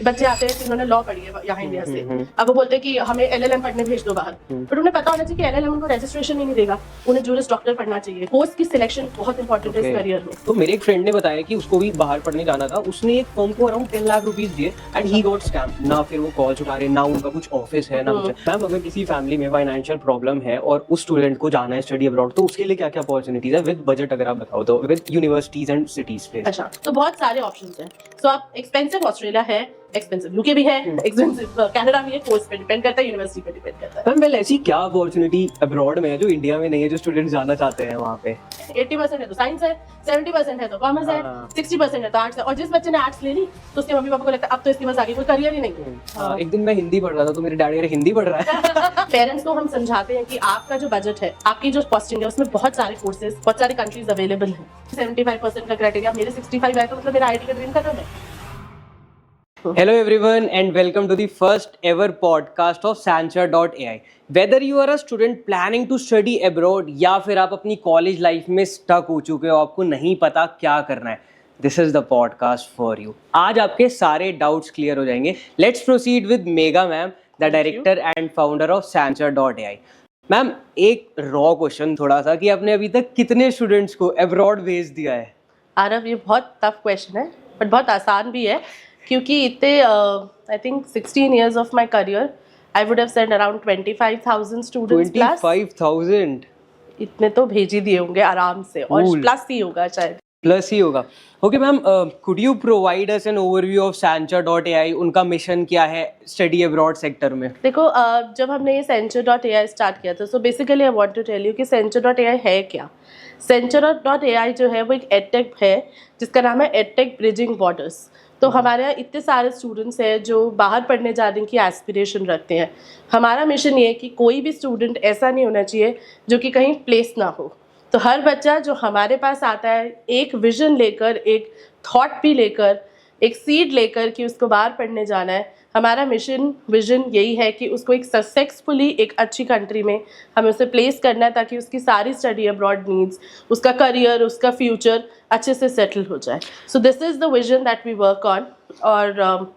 बच्चे आते हैं जिन्होंने लॉ पढ़ी है यहाँ इंडिया से, अब वो बोलते हैं कि हमें LLM पढ़ने भेज दो बाहर, पर उन्हें पता होना चाहिए कि LLM उनको रजिस्ट्रेशन ही नहीं देगा, उन्हें जूरिस डॉक्टर पढ़ना चाहिए। कोर्स की सिलेक्शन बहुत इंपॉर्टेंट है इस करियर में। तो मेरे एक फ्रेंड ने बताया कि उसको भी बाहर पढ़ने जाना था, उसने एक फर्म को अराउंड 10 लाख रुपीस दिए एंड ही गॉट स्कैम। ना फिर वो कॉल्स उठा रहे, ना उनका कुछ ऑफिस है, ना कुछ। मैम अगर किसी फैमिली में फाइनेंशियल प्रॉब्लम है और उस स्टूडेंट को जाना है स्टडी अब्रॉड, तो उसके लिए क्या क्या अपॉर्चुनिटीज है विद बजट, अगर आप बताओ तो, विद यूनिवर्सिटीज एंड सिटीज पे? अच्छा, तो बहुत सारे ऑप्शंस हैं। सो आप एक्सपेंसिव ऑस्ट्रेलिया है, एक्सपेंसिव यूके भी है, एक्सपेंसिव कनाडा भी है, कोर्स पे डिपेंड करता है, यूनिवर्सिटी पे डिपेंड करता है। मैम वेल ऐसी क्या अपॉर्चुनिटी अब्रॉड में है जो इंडिया में नहीं है, जो स्टूडेंट्स जाना चाहते हैं वहाँ पे? 80% है तो साइंस है, 70% है तो कॉमर्स है, 60% है तो आर्ट्स है। और जिस बच्चे ने आर्ट्स ले ली तो उसके मम्मी पापा को लगता है अब तो इसके पास आगे कोई करियर ही नहीं है। एक दिन मैं हिंदी पढ़ रहा था तो मेरे डैडी अरे हिंदी पढ़ रहा है। पेरेंट्स को हम समझाते हैं कि आपका जो बजट है, आपकी जो कॉस्टिंग है, उसमें बहुत सारे कोर्सेज, बहुत सारी कंट्रीज अवेलेबल हैं। 75% का क्राइटेरिया मेरे 65 है तो मतलब मेरा आईटी का ड्रीम खत्म है। Hello everyone and welcome to the first ever podcast of Sancha.ai. Whether you are a student planning to study abroad या फिर आप अपनी कॉलेज लाइफ में स्टक हो चुके हो, आपको नहीं पता क्या करना है, this is the podcast for you. आज आपके सारे डाउट्स क्लियर हो जाएंगे। Let's proceed with mega ma'am, the director and founder of Sancha.ai। Ma'am एक रॉ क्वेश्चन थोड़ा सा, कि आपने अभी तक कितने स्टूडेंट्स को अब्रॉड भेज दिया है? आरव, ये बहुत टफ क्वेश्चन है बट बहुत आसान भी है, क्योंकि इतने I think 16 years of my career I would have sent around 25,000 students plus। 25,000 इतने तो भेज ही दिए होंगे आराम से, और प्लस ही होगा शायद, प्लस ही होगा। Okay ma'am, could you provide us an overview of Sancha.ai? उनका मिशन क्या है स्टडी अब्रॉड सेक्टर में? देखो, जब हमने ये Sancha.ai स्टार्ट किया था, so basically I want to tell you कि Sancha.ai है क्या। Sancha.ai जो है वो एक एडटेक है जिसका नाम है एडटेक ब्रिजिंग बॉर्डर्स। तो हमारे यहाँ इतने सारे स्टूडेंट्स हैं जो बाहर पढ़ने जाने की एस्पिरेशन रखते हैं। हमारा मिशन ये है कि कोई भी स्टूडेंट ऐसा नहीं होना चाहिए जो कि कहीं प्लेस ना हो। तो हर बच्चा जो हमारे पास आता है एक विजन लेकर, एक थॉट भी लेकर, एक सीड लेकर कि उसको बाहर पढ़ने जाना है। हमारा मिशन विजन यही है कि उसको एक सक्सेसफुली एक अच्छी कंट्री में हमें उसे प्लेस करना है, ताकि उसकी सारी स्टडी अब्रॉड नीड्स, उसका करियर, उसका फ्यूचर अच्छे से सेटल हो जाए। So this is the vision that we work on, और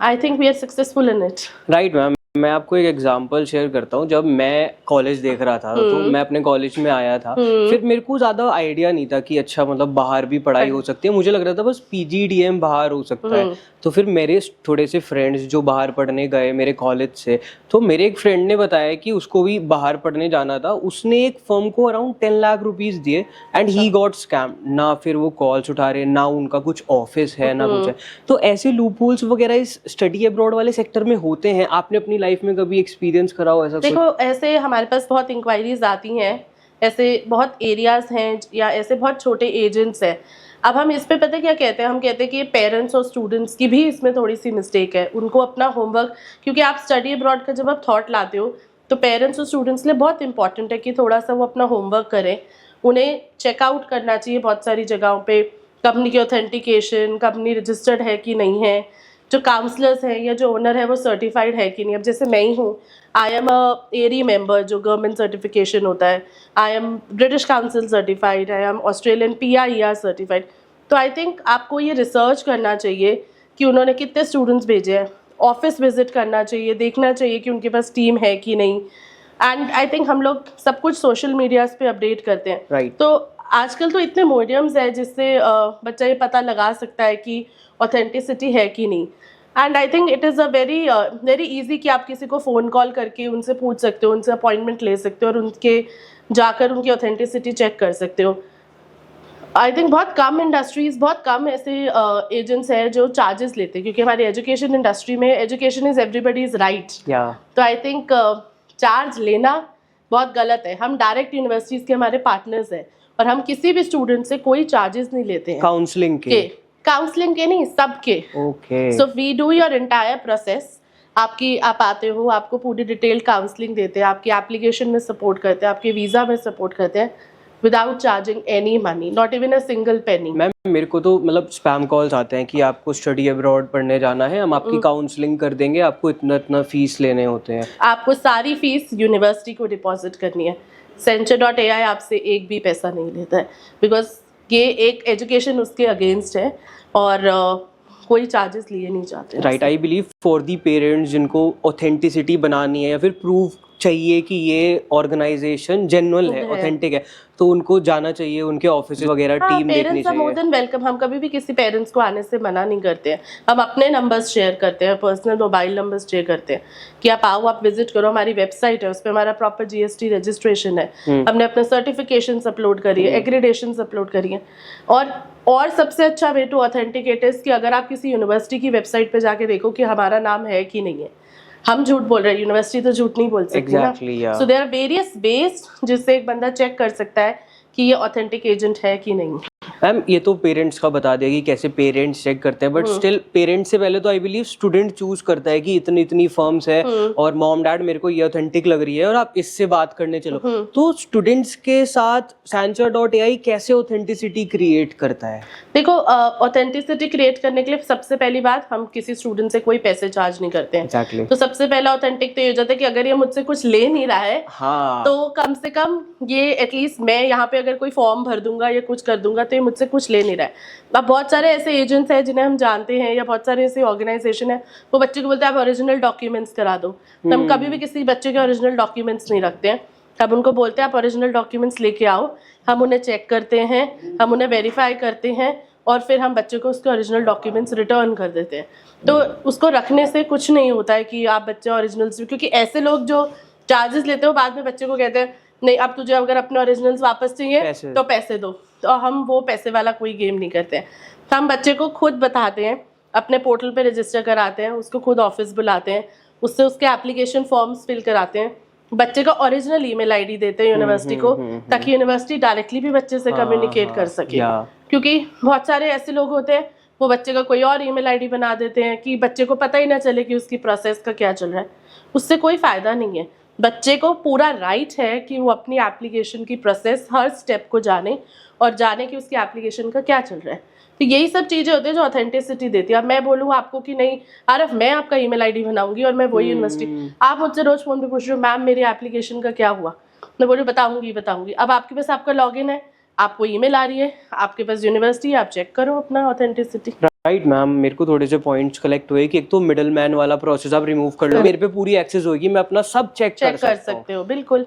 I think we are successful in it. Right ma'am, मैं आपको एक एग्जांपल शेयर करता हूँ। जब मैं कॉलेज देख रहा था तो मैं अपने कॉलेज में आया था, फिर मेरे को ज़्यादा आइडिया नहीं था कि अच्छा मतलब बाहर भी पढ़ाई हो सकती है। मुझे लग रहा था बस PGDM बाहर हो सकता है। तो फिर मेरे थोड़े से फ्रेंड्स जो बाहर पढ़ने गए मेरे कॉलेज से, तो मेरे एक फ्रेंड ने बताया कि उसको भी बाहर पढ़ने जाना था। उसने एक फर्म को अराउंड 10 लाख रुपीस दिए एंड ही गॉट स्कैम। ना फिर वो कॉल्स उठा रहे, ना उनका कुछ ऑफिस है, ना कुछ है। तो ऐसे लूपहोल्स वगैरह इस स्टडी अब्रॉड वाले सेक्टर में होते हैं। आपने अपनी लाइफ में कभी एक्सपीरियंस करा हो ऐसा? देखो, ऐसे हमारे पास बहुत इंक्वायरीज आती हैं, ऐसे बहुत एरियाज हैं या ऐसे बहुत छोटे एजेंट्स हैं। अब हम इस पे पता क्या कहते हैं, हम कहते हैं कि पेरेंट्स और स्टूडेंट्स की भी इसमें थोड़ी सी मिस्टेक है। उनको अपना होमवर्क, क्योंकि आप स्टडी अब्रॉड का जब आप थॉट लाते हो तो पेरेंट्स और स्टूडेंट्स के लिए बहुत इंपॉर्टेंट है कि थोड़ा सा वो अपना होमवर्क करें। उन्हें चेकआउट करना चाहिए बहुत सारी जगहों पे, कंपनी की ऑथेंटिकेशन, कंपनी रजिस्टर्ड है कि नहीं है, जो काउंसलर्स हैं या जो ओनर है वो सर्टिफाइड है कि नहीं। अब जैसे मैं ही हूँ, आई एम अ एरी मेंबर, जो गवर्नमेंट सर्टिफिकेशन होता है। I am British Council certified, I am Australian PIER certified. तो आई थिंक आपको ये रिसर्च करना चाहिए कि उन्होंने कितने स्टूडेंट्स भेजे हैं। ऑफिस विजिट करना चाहिए, देखना चाहिए कि उनके पास टीम है कि नहीं। एंड आई थिंक हम लोग सब कुछ सोशल मीडियाज़ पे अपडेट करते हैं। Right. तो आजकल तो इतने मीडियम्स है जिससे बच्चा ये पता लगा सकता है कि ऑथेंटिसिटी है कि नहीं। And I think it is a very easy कि आप किसी को फ़ोन कॉल करके उनसे पूछ सकते हो, उनसे अपॉइंटमेंट ले सकते हो और उनके जाकर उनकी ऑथेंटिसिटी चेक कर सकते हो। आई थिंक बहुत कम इंडस्ट्रीज़, बहुत कम ऐसे एजेंट्स हैं जो चार्जेस लेते हैं, क्योंकि हमारी एजुकेशन इंडस्ट्री में एजुकेशन इज़ एवरीबडीज़ राइट। तो आई थिंक चार्ज लेना बहुत गलत है। हम डायरेक्ट यूनिवर्सिटीज़ के हमारे पार्टनर्स हैं और हम किसी भी स्टूडेंट से कोई चार्जेस नहीं लेते हैं। काउंसलिंग के नहीं, सबके। Okay, so we do your entire process. आप आते हो, आपको पूरी डिटेल काउंसलिंग देते हैं, आपकी एप्लीकेशन में सपोर्ट करते हैं, आपके वीज़ा में सपोर्ट करते हैं, without charging any money, not even a single penny. Ma'am मेरे को तो मतलब स्पैम कॉल्स आते हैं कि आपको स्टडी अब्रॉड पढ़ने जाना है, हम आपकी काउंसलिंग कर देंगे, आपको इतना फीस लेने होते हैं। आपको सारी फीस यूनिवर्सिटी को डिपॉजिट करनी है। Sancha.ai आपसे एक भी पैसा नहीं लेता है, बिकॉज ये एक एजुकेशन उसके अगेंस्ट है। और कोई चार्जेस लिए नहीं जाते। Right, I believe for the parents जिनको ऑथेंटिसिटी बनानी है या फिर प्रूव चाहिए कि ये ऑर्गेनाइजेशन जेन्युइन है, ऑथेंटिक है, तो उनको जाना चाहिए, उनके ऑफिस वगैरह टीम देखनी पेरेंट्स आर मोर चाहिए। Than welcome. हम कभी भी किसी पेरेंट्स को आने से मना नहीं करते हैं। हम अपने नंबर्स शेयर करते हैं, पर्सनल मोबाइल नंबर्स शेयर करते हैं कि आप आओ, आप विजिट करो। हमारी वेबसाइट है, उस पर हमारा प्रॉपर जीएसटी रजिस्ट्रेशन है, हमने अपने सर्टिफिकेशंस अपलोड करी है, एक्रीडेशंस अपलोड करी है। और सबसे अच्छा वे टू ऑथेंटिकेट इज कि अगर आप किसी यूनिवर्सिटी की वेबसाइट पे जाके देखो कि हमारा नाम है कि नहीं है। हम झूठ बोल रहे हैं, यूनिवर्सिटी तो झूठ नहीं बोल सकती ना। yeah. So there are various ways जिससे एक बंदा चेक कर सकता है कि ये ऑथेंटिक एजेंट है कि नहीं। मैम ये तो पेरेंट्स का बता दिया कि कैसे पेरेंट्स चेक करते हैं, बट स्टिल पेरेंट्स से पहले तो आई बिलीव स्टूडेंट चूज करता है कि इतनी इतनी फर्म्स है और मॉम डैड मेरे को ये ऑथेंटिक लग रही है और आप इससे बात करने चलो। तो स्टूडेंट्स के साथ Sansar.ai कैसे ऑथेंटिसिटी क्रिएट करता है? देखो, ऑथेंटिसिटी क्रिएट करने के लिए सबसे पहली बात, हम किसी स्टूडेंट से कोई पैसे चार्ज नहीं करते हैं। Exactly. तो सबसे पहला ऑथेंटिक तो ये हो जाता है कि अगर ये मुझसे कुछ ले नहीं रहा है, हाँ, तो कम से कम ये एटलीस्ट मैं यहाँ पे अगर कोई फॉर्म भर दूंगा या कुछ कर दूंगा तो ये मुझसे कुछ ले नहीं रहा है। अब बहुत सारे ऐसे एजेंट्स हैं जिन्हें हम जानते हैं, या बहुत सारे ऐसे ऑर्गेनाइजेशन है, वो बच्चे को बोलते हैं आप ओरिजिनल डॉक्यूमेंट्स करा दो। तो हम कभी भी किसी बच्चे के ओरिजिनल डॉक्यूमेंट्स नहीं रखते हैं। तब उनको बोलते हैं आप ओरिजिनल डॉक्यूमेंट्स लेके आओ, हम उन्हें चेक करते हैं, हम उन्हें वेरीफाई करते हैं और फिर हम बच्चे को उसके ओरिजिनल डॉक्यूमेंट्स रिटर्न कर देते हैं। तो उसको रखने से कुछ नहीं होता है कि आप बच्चे ओरिजिनल्स, क्योंकि ऐसे लोग जो चार्जेस लेते हो बाद में बच्चे को कहते हैं नहीं अब तुझे अगर अपने ओरिजिनल्स वापस चाहिए तो पैसे दो। तो हम वो पैसे वाला कोई गेम नहीं करते हैं। तो हम बच्चे को खुद बताते हैं, अपने पोर्टल पे रजिस्टर कराते हैं, उसको खुद ऑफिस बुलाते हैं, उससे उसके एप्लीकेशन फॉर्म्स फिल कराते हैं, बच्चे का ओरिजिनल ईमेल आईडी देते हैं यूनिवर्सिटी को, ताकि यूनिवर्सिटी डायरेक्टली भी बच्चे से कम्युनिकेट कर सके। क्योंकि बहुत सारे ऐसे लोग होते हैं वो बच्चे का कोई और ईमेल आईडी बना देते हैं कि बच्चे को पता ही ना चले कि उसकी प्रोसेस का क्या चल रहा है। उससे कोई फायदा नहीं है। बच्चे को पूरा राइट है कि वो अपनी एप्लीकेशन की प्रोसेस हर स्टेप को जाने और जाने कि उसकी एप्लीकेशन का क्या चल रहा है। तो यही सब चीज़ें होती है जो ऑथेंटिसिटी देती है। अब मैं बोलूँ आपको कि नहीं आरफ मैं आपका ईमेल आईडी बनाऊंगी और मैं वही यूनिवर्सिटी, आप मुझसे रोज फोन पे पूछ रहे हो मैम मेरी एप्लीकेशन का क्या हुआ, मैं बोलूँ बताऊंगी। अब आपके पास आपका लॉगिन है, आपको ईमेल आ रही है, आपके पास यूनिवर्सिटी, आप चेक करो अपना ऑथेंटिसिटी। राइट मैम, मेरे को थोड़े से पॉइंट्स कलेक्ट हुए कि एक तो मिडल मैन वाला प्रोसेस आप रिमूव कर लो, मेरे पे पूरी एक्सेस होगी, मैं अपना सब चेक कर सकते हो। बिल्कुल।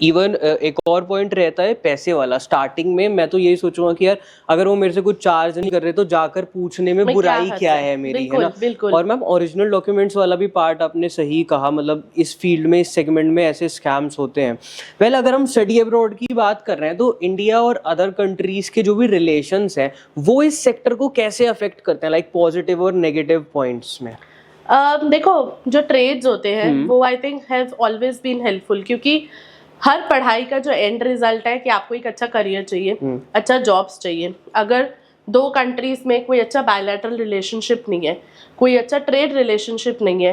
इवन एक और पॉइंट रहता है पैसे वाला। स्टार्टिंग में मैं तो यही सोचूंगा कि यार अगर वो मेरे से कुछ चार्ज नहीं कर रहे तो जाकर पूछने में बुराई क्या है मेरी, है ना। और मैम ओरिजिनल डॉक्यूमेंट्स वाला भी पार्ट आपने सही कहा, मतलब इस फील्ड में, इस सेगमेंट में ऐसे स्कैम्स होते हैं। वेल अगर हम स्टडी अब्रॉड की बात कर रहे हैं तो इंडिया और अदर कंट्रीज के जो भी रिलेशंस हैं वो इस सेक्टर को कैसे अफेक्ट करते हैं, लाइक पॉजिटिव और नेगेटिव पॉइंट्स में? देखो जो ट्रेड्स होते हैं वो I think have always been helpful, क्योंकि हर पढ़ाई का जो एंड रिजल्ट है कि आपको एक अच्छा करियर चाहिए, अच्छा जॉब्स चाहिए। अगर दो कंट्रीज में कोई अच्छा बायलैटरल रिलेशनशिप नहीं है, कोई अच्छा ट्रेड रिलेशनशिप नहीं है,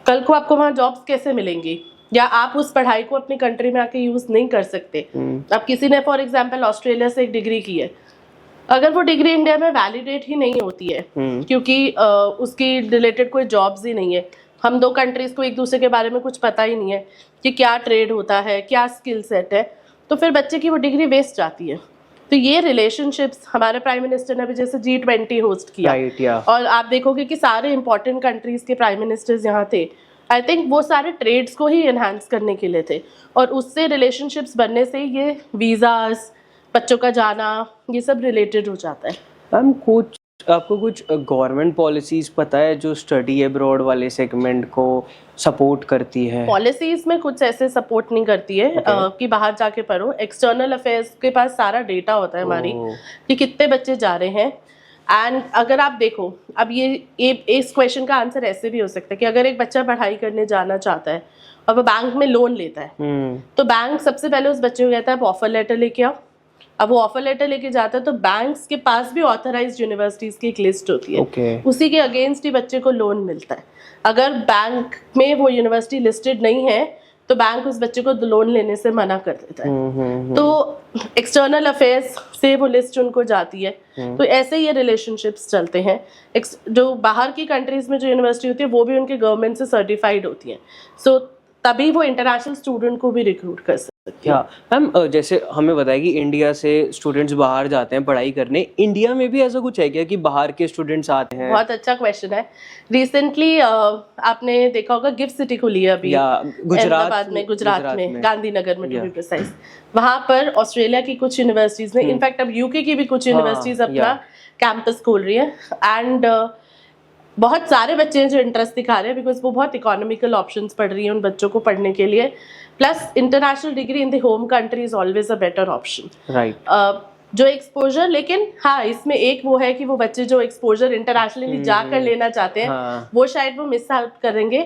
कल को आपको वहाँ जॉब्स कैसे मिलेंगी, या आप उस पढ़ाई को अपनी कंट्री में आके यूज नहीं कर सकते। अब किसी ने फॉर एग्जाम्पल ऑस्ट्रेलिया से एक डिग्री की है, अगर वो डिग्री इंडिया में वैलिडेट ही नहीं होती है क्योंकि उसकी रिलेटेड कोई जॉब्स ही नहीं है, हम दो कंट्रीज को एक दूसरे के बारे में कुछ पता ही नहीं है कि क्या ट्रेड होता है, क्या स्किल सेट है, तो फिर बच्चे की वो डिग्री वेस्ट जाती है। तो ये रिलेशनशिप्स हमारे प्राइम मिनिस्टर ने अभी जैसे G20 होस्ट किया और आप देखोगे कि सारे इंपॉर्टेंट कंट्रीज के प्राइम मिनिस्टर्स यहाँ थे। आई थिंक वो सारे ट्रेड्स को ही एनहांस करने के लिए थे और उससे रिलेशनशिप्स बनने से ये वीज़ास, बच्चों का जाना, ये सब रिलेटेड हो जाता है। मैम कुछ आपको कुछ गवर्नमेंट पॉलिसीज पता है जो स्टडी अब्रॉड वाले सेगमेंट को सपोर्ट करती है? पॉलिसीज में कुछ ऐसे सपोर्ट नहीं करती है कि बाहर जाके पढ़ो। एक्सटर्नल अफेयर्स के पास सारा डेटा होता है हमारी कि कितने बच्चे जा रहे हैं। एंड अगर आप देखो, अब ये इस क्वेश्चन का आंसर ऐसे भी हो सकता है कि अगर एक बच्चा पढ़ाई करने जाना चाहता है और वो बैंक में लोन लेता है तो बैंक सबसे पहले उस बच्चे को कहता है आप ऑफर लेटर लेके आओ। अब वो ऑफर लेटर लेके जाता है तो बैंक्स के पास भी ऑथराइज्ड यूनिवर्सिटीज की एक लिस्ट होती है, उसी के अगेंस्ट ही बच्चे को लोन मिलता है। अगर बैंक में वो यूनिवर्सिटी लिस्टेड नहीं है तो बैंक उस बच्चे को लोन लेने से मना कर देता है। तो एक्सटर्नल अफेयर्स से वो लिस्ट उनको जाती है। तो ऐसे ये रिलेशनशिप्स चलते हैं। जो बाहर की कंट्रीज में जो यूनिवर्सिटी होती है वो भी उनके गवर्नमेंट से सर्टिफाइड होती है, सो तभी वो इंटरनेशनल स्टूडेंट को भी रिक्रूट कर सकते हैं। क्या मैम, जैसे हमें बताया कि इंडिया से स्टूडेंट्स बाहर जाते हैं पढ़ाई करने, इंडिया में भी ऐसा कुछ है क्या कि बाहर के स्टूडेंट्स आते हैं? बहुत अच्छा क्वेश्चन है। रिसेंटली आपने देखा होगा गिफ्ट सिटी खुली है अभी या अहमदाबाद में, गुजरात में, गांधीनगर में टू बी प्रिसाइज। वहां पर ऑस्ट्रेलिया की कुछ यूनिवर्सिटीज ने, इनफैक्ट अब यूके की भी कुछ यूनिवर्सिटीज अपना कैंपस खोल रही है, एंड बहुत सारे बच्चे हैं जो इंटरेस्ट दिखा रहे हैं, बिकॉज वो बहुत इकोनॉमिकल ऑप्शंस पढ़ रही हैं उन बच्चों को पढ़ने के लिए। Plus international degree in the home country is always a better option. Right. जो एक्सपोजर, लेकिन हाँ इसमें एक वो है कि वो बच्चे जो एक्सपोजर इंटरनेशनली जाकर लेना चाहते हैं, वो शायद वो मिस आउट करेंगे।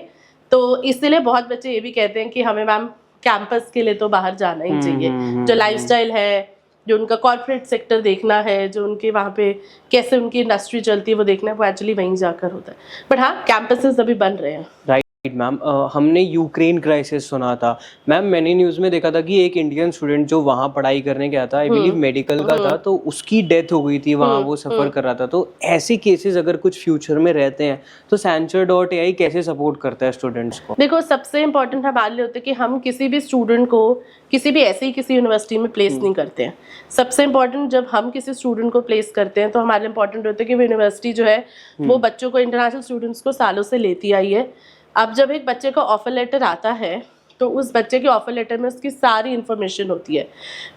तो इसलिए बहुत बच्चे ये भी कहते हैं कि हमें मैम कैंपस के लिए तो बाहर जाना ही चाहिए। जो लाइफस्टाइल है, जो उनका कॉर्पोरेट सेक्टर देखना है, जो उनके वहाँ पे कैसे उनकी इंडस्ट्री चलती है वो देखना है, वो एक्चुअली वहीं जाकर होता है। बट हाँ, कैंपसेस अभी बन रहे हैं। राइट मैम, हमने यूक्रेन क्राइसिस सुना था मैम, मैंने न्यूज़ में देखा था कि एक इंडियन स्टूडेंट जो वहाँ पढ़ाई करने गया था, आई बिलीव मेडिकल का था, तो उसकी डेथ हो गई थी वहाँ, वो सफ़र कर रहा था। तो ऐसे केसेस अगर कुछ फ्यूचर में रहते हैं तो Sanctuary.ai कैसे सपोर्ट करता है स्टूडेंट्स को? देखो, सबसे इम्पोर्टेंट हमारे लिए होता है कि हम किसी भी स्टूडेंट को किसी भी ऐसे ही किसी यूनिवर्सिटी में प्लेस नहीं करते हैं। सबसे इम्पोर्टेंट, जब हम किसी स्टूडेंट को प्लेस करते हैं तो हमारे लिए इम्पोर्टेंट होता है कि वो यूनिवर्सिटी जो है वो बच्चों को, इंटरनेशनल स्टूडेंट्स को सालों से लेती आई है। अब जब एक बच्चे का ऑफर लेटर आता है तो उस बच्चे के ऑफर लेटर में उसकी सारी इन्फॉर्मेशन होती है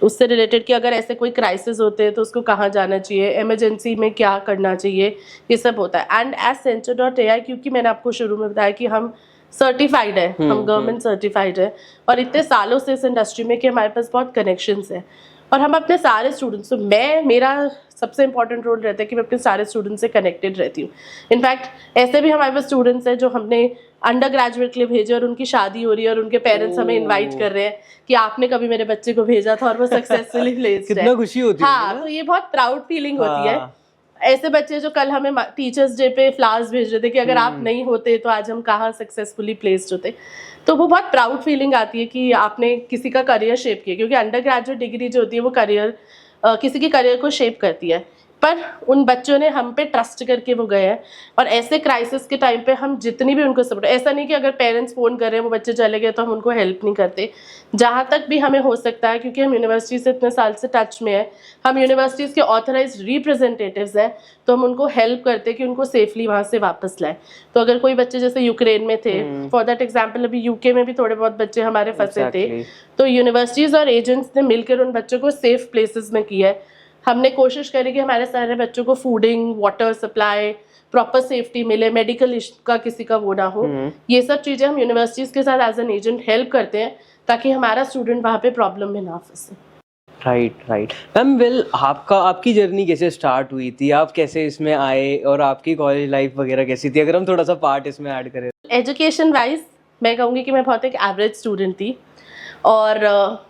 उससे रिलेटेड, कि अगर ऐसे कोई क्राइसिस होते हैं तो उसको कहाँ जाना चाहिए, इमरजेंसी में क्या करना चाहिए, ये सब होता है। एंड एज Sanctuary.ai, क्योंकि मैंने आपको शुरू में बताया कि हम सर्टिफाइड है, हम गवर्नमेंट सर्टिफाइड है, और इतने सालों से इस इंडस्ट्री में कि हमारे पास बहुत कनेक्शंस हैं, और हम अपने सारे स्टूडेंट्स, तो मेरा सबसे इंपॉर्टेंट रोल रहता है कि मैं अपने सारे स्टूडेंट्स से कनेक्टेड रहती हूँ। इनफैक्ट ऐसे भी हमारे पास स्टूडेंट्स हैं जो हमने अंडर ग्रेजुएट के लिए भेजे और उनकी शादी हो रही है और उनके पेरेंट्स हमें इनवाइट कर रहे हैं कि आपने कभी मेरे बच्चे को भेजा था और वो सक्सेसफुली प्लेस्ड है। कितना खुशी होती है। हाँ, तो ये बहुत प्राउड फीलिंग होती है। ऐसे बच्चे जो कल हमें टीचर्स डे पे फ्लावर्स भेज रहे थे कि अगर आप नहीं होते तो आज हम कहाँ सक्सेसफुली प्लेस्ड होते, तो वो बहुत प्राउड फीलिंग आती है कि आपने किसी का करियर शेप किया, क्योंकि अंडर ग्रेजुएट डिग्री जो होती है वो करियर, किसी के करियर को शेप करती है। पर उन बच्चों ने हम पे ट्रस्ट करके वो गए हैं, और ऐसे क्राइसिस के टाइम पे हम जितनी भी उनको सपोर्ट, ऐसा नहीं कि अगर पेरेंट्स फ़ोन कर रहे हैं वो बच्चे चले गए तो हम उनको हेल्प नहीं करते। जहाँ तक भी हमें हो सकता है, क्योंकि हम यूनिवर्सिटी से इतने साल से टच में है, हम यूनिवर्सिटीज़ के ऑथराइज रिप्रेजेंटेटिव्स हैं, तो हम उनको हेल्प करते हैं कि उनको सेफली वहाँ से वापस लाएं। तो अगर कोई बच्चे जैसे यूक्रेन में थे, फॉर दैट एग्जाम्पल, अभी यूके में भी थोड़े बहुत बच्चे हमारे फंसे थे, तो यूनिवर्सिटीज़ और एजेंट्स ने मिलकर उन बच्चों को सेफ प्लेसेस में किया है। हमने कोशिश करी कि हमारे सारे बच्चों को fooding, water supply, proper safety मिले, मेडिकल का किसी का वो ना हो। ये सब चीज़ें हम यूनिवर्सिटीज़ के साथ एज एन एजेंट हेल्प करते हैं ताकि हमारा स्टूडेंट वहाँ पे प्रॉब्लम में ना फंसे। राइट मैम, वेल आपकी जर्नी कैसे स्टार्ट हुई थी, आप कैसे इसमें आए, और आपकी कॉलेज लाइफ वगैरह कैसी थी, अगर हम थोड़ा सा पार्ट इसमें ऐड करें? एजुकेशन वाइज मैं कहूँगी कि मैं बहुत एक एवरेज स्टूडेंट थी, और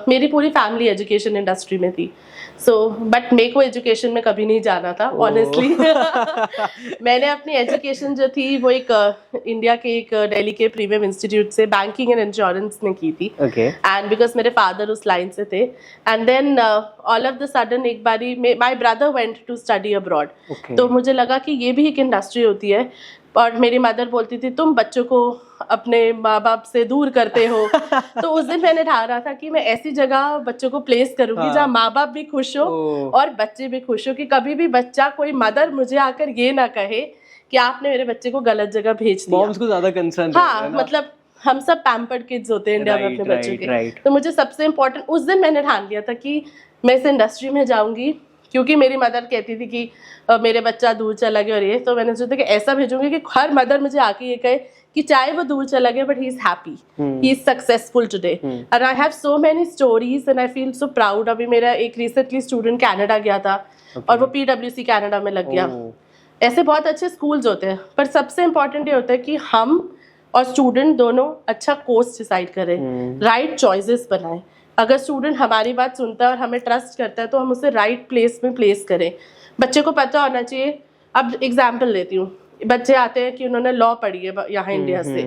मेरी पूरी फैमिली एजुकेशन इंडस्ट्री में थी। बट मेरे को एजुकेशन में कभी नहीं जाना था ऑनेस्टली। मैंने अपनी एजुकेशन जो थी वो एक इंडिया के एक दिल्ली के प्रीमियम इंस्टीट्यूट से बैंकिंग एंड इंश्योरेंस में की थी। एंड बिकॉज मेरे फादर उस लाइन से थे, and then all of the sudden एक बारी my brother went to study abroad. तो मुझे लगा कि ये भी एक इंडस्ट्री होती है, और मेरी मदर बोलती थी तुम बच्चों को अपने माँ बाप से दूर करते हो। तो उस दिन मैंने ठाना था कि मैं ऐसी जगह बच्चों को प्लेस करूंगी जहाँ माँ बाप भी खुश हो और बच्चे भी खुश हो, कि कभी भी बच्चा, कोई मदर मुझे आकर ये ना कहे कि आपने मेरे बच्चे को गलत जगह भेज दिया। मॉम्स को ज्यादा कंसर्न, हाँ, मतलब हम सब पैम्पर्ड किड्स होते हैं इंडिया में अपने बच्चों के। तो मुझे सबसे इम्पोर्टेंट उस दिन मैंने ठान लिया था कि मैं इस इंडस्ट्री में जाऊंगी, क्योंकि मेरी मदर कहती थी कि मेरे बच्चा दूर चला गया और ये, तो मैंने सोचा कि ऐसा भेजूंगी कि हर मदर मुझे आके ये कहे कि चाहे वो दूर चला गया but he is happy, he is successful today. And I have so many stories and I feel so proud. अभी मेरा एक रिसेंटली स्टूडेंट कनाडा गया था और वो PwC कनाडा में लग गया। ऐसे बहुत अच्छे स्कूल्स होते हैं, पर सबसे इम्पोर्टेंट ये होता है कि हम और स्टूडेंट दोनों अच्छा कोर्स डिसाइड करें, राइट चॉइसेस बनाएं। अगर स्टूडेंट हमारी बात सुनता है और हमें ट्रस्ट करता है तो हम उसे राइट प्लेस में प्लेस करें। बच्चे को पता होना चाहिए। अब एग्जाम्पल लेती हूँ, बच्चे आते हैं कि उन्होंने लॉ पढ़ी है यहाँ इंडिया से,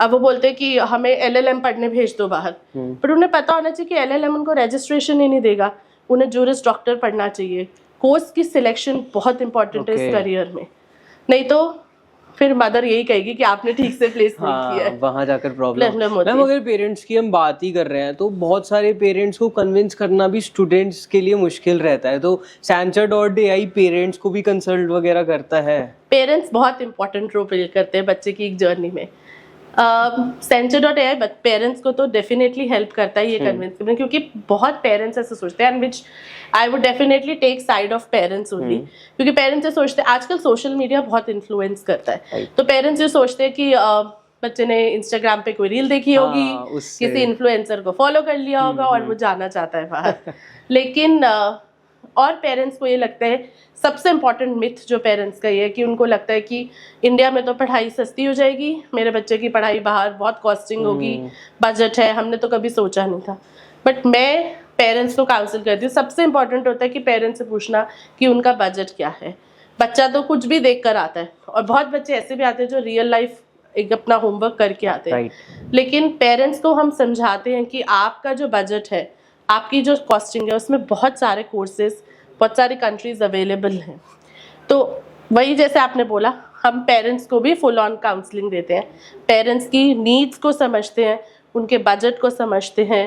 अब वो बोलते हैं कि हमें LLM पढ़ने भेज दो बाहर, पर उन्हें पता होना चाहिए कि LLM उनको रजिस्ट्रेशन ही नहीं देगा, उन्हें जूरिस डॉक्टर पढ़ना चाहिए। कोर्स की सिलेक्शन बहुत इंपॉर्टेंट है इस करियर में, नहीं तो फिर मदर यही कहेगी कि आपने ठीक से प्लेस नहीं किया है, वहां जाकर प्रॉब्लम होती है। मैम अगर पेरेंट्स की हम बात ही कर रहे हैं तो बहुत सारे पेरेंट्स को कन्विंस करना भी स्टूडेंट्स के लिए मुश्किल रहता है, तो Sansar.ai पेरेंट्स को भी कंसल्ट वगैरह करता है? पेरेंट्स बहुत इंपॉर्टेंट रोल प्ले करते हैं बच्चे की एक जर्नी में। Sansar.ai पेरेंट्स को तो डेफिनेटली हेल्प करता है ये कन्विंस करने, क्योंकि बहुत पेरेंट्स ऐसे सोचते हैं, and which I would definitely take side of parents only, क्योंकि पेरेंट्स ये सोचते हैं, आजकल सोशल मीडिया बहुत इन्फ्लुएंस करता है, तो पेरेंट्स ये सोचते हैं कि बच्चे ने इंस्टाग्राम पे कोई रील देखी होगी, किसी इन्फ्लुएंसर को फॉलो कर लिया होगा और वो जाना चाहता है बाहर। लेकिन और पेरेंट्स को ये लगता है, सबसे इम्पॉर्टेंट मिथ जो पेरेंट्स का ये है कि उनको लगता है कि इंडिया में तो पढ़ाई सस्ती हो जाएगी, मेरे बच्चे की पढ़ाई बाहर बहुत कॉस्टिंग होगी, बजट है, हमने तो कभी सोचा नहीं था। बट मैं पेरेंट्स को काउंसिल करती हूँ, सबसे इम्पॉर्टेंट होता है कि पेरेंट्स से पूछना कि उनका बजट क्या है। बच्चा तो कुछ भी देख कर आता है, और बहुत बच्चे ऐसे भी आते हैं जो रियल लाइफ एक अपना होमवर्क करके आते हैं, लेकिन पेरेंट्स को हम समझाते हैं कि आपका जो बजट है, आपकी जो कॉस्टिंग है, उसमें बहुत सारे कोर्सेज, बहुत सारी कंट्रीज अवेलेबल हैं। तो वही जैसे आपने बोला, हम पेरेंट्स को भी फुल ऑन काउंसलिंग देते हैं, पेरेंट्स की नीड्स को समझते हैं, उनके बजट को समझते हैं।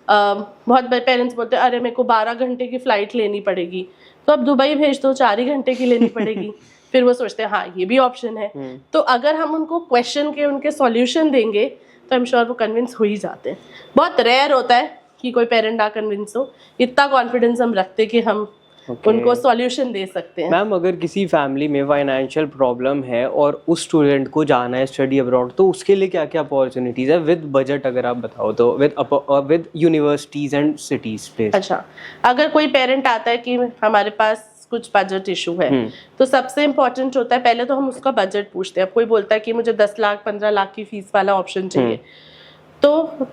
बहुत पेरेंट्स बोलते हैं अरे मेरे को 12 घंटे की फ़्लाइट लेनी पड़ेगी, तो अब दुबई भेज दो, 4 ही घंटे की लेनी पड़ेगी। फिर वो सोचते हैं हाँ ये भी ऑप्शन है। तो अगर हम उनको क्वेश्चन के उनके सॉल्यूशन देंगे तो आई एम श्योर वो कन्विंस हो ही जाते हैं। बहुत रेयर होता है कि कोई पेरेंट ना कन्विंस हो, इतना कॉन्फिडेंस हम रखते कि हम उनको सॉल्यूशन दे सकते हैं। मैम अगर किसी फैमिली में फाइनेंशियल प्रॉब्लम है और उस स्टूडेंट को जाना है स्टडी अब्रॉड, तो उसके लिए क्या क्या अपॉर्चुनिटीज है विद बजट, अगर आप बताओ तो, with universities and cities place? अच्छा, अगर कोई पेरेंट आता है कि हमारे पास कुछ बजट इशू है, तो सबसे इम्पोर्टेंट होता है, पहले तो हम उसका बजट पूछते हैं। अब कोई बोलता है कि मुझे 10 लाख 15 लाख की फीस वाला ऑप्शन चाहिए, तो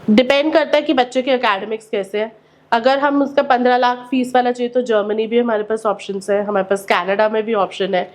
डिपेंड करता है कि बच्चे के एकेडमिक्स कैसे हैं। अगर हम उसका 15 लाख फीस वाला चाहिए तो जर्मनी भी हमारे पास ऑप्शन है, हमारे पास कनाडा में भी ऑप्शन है,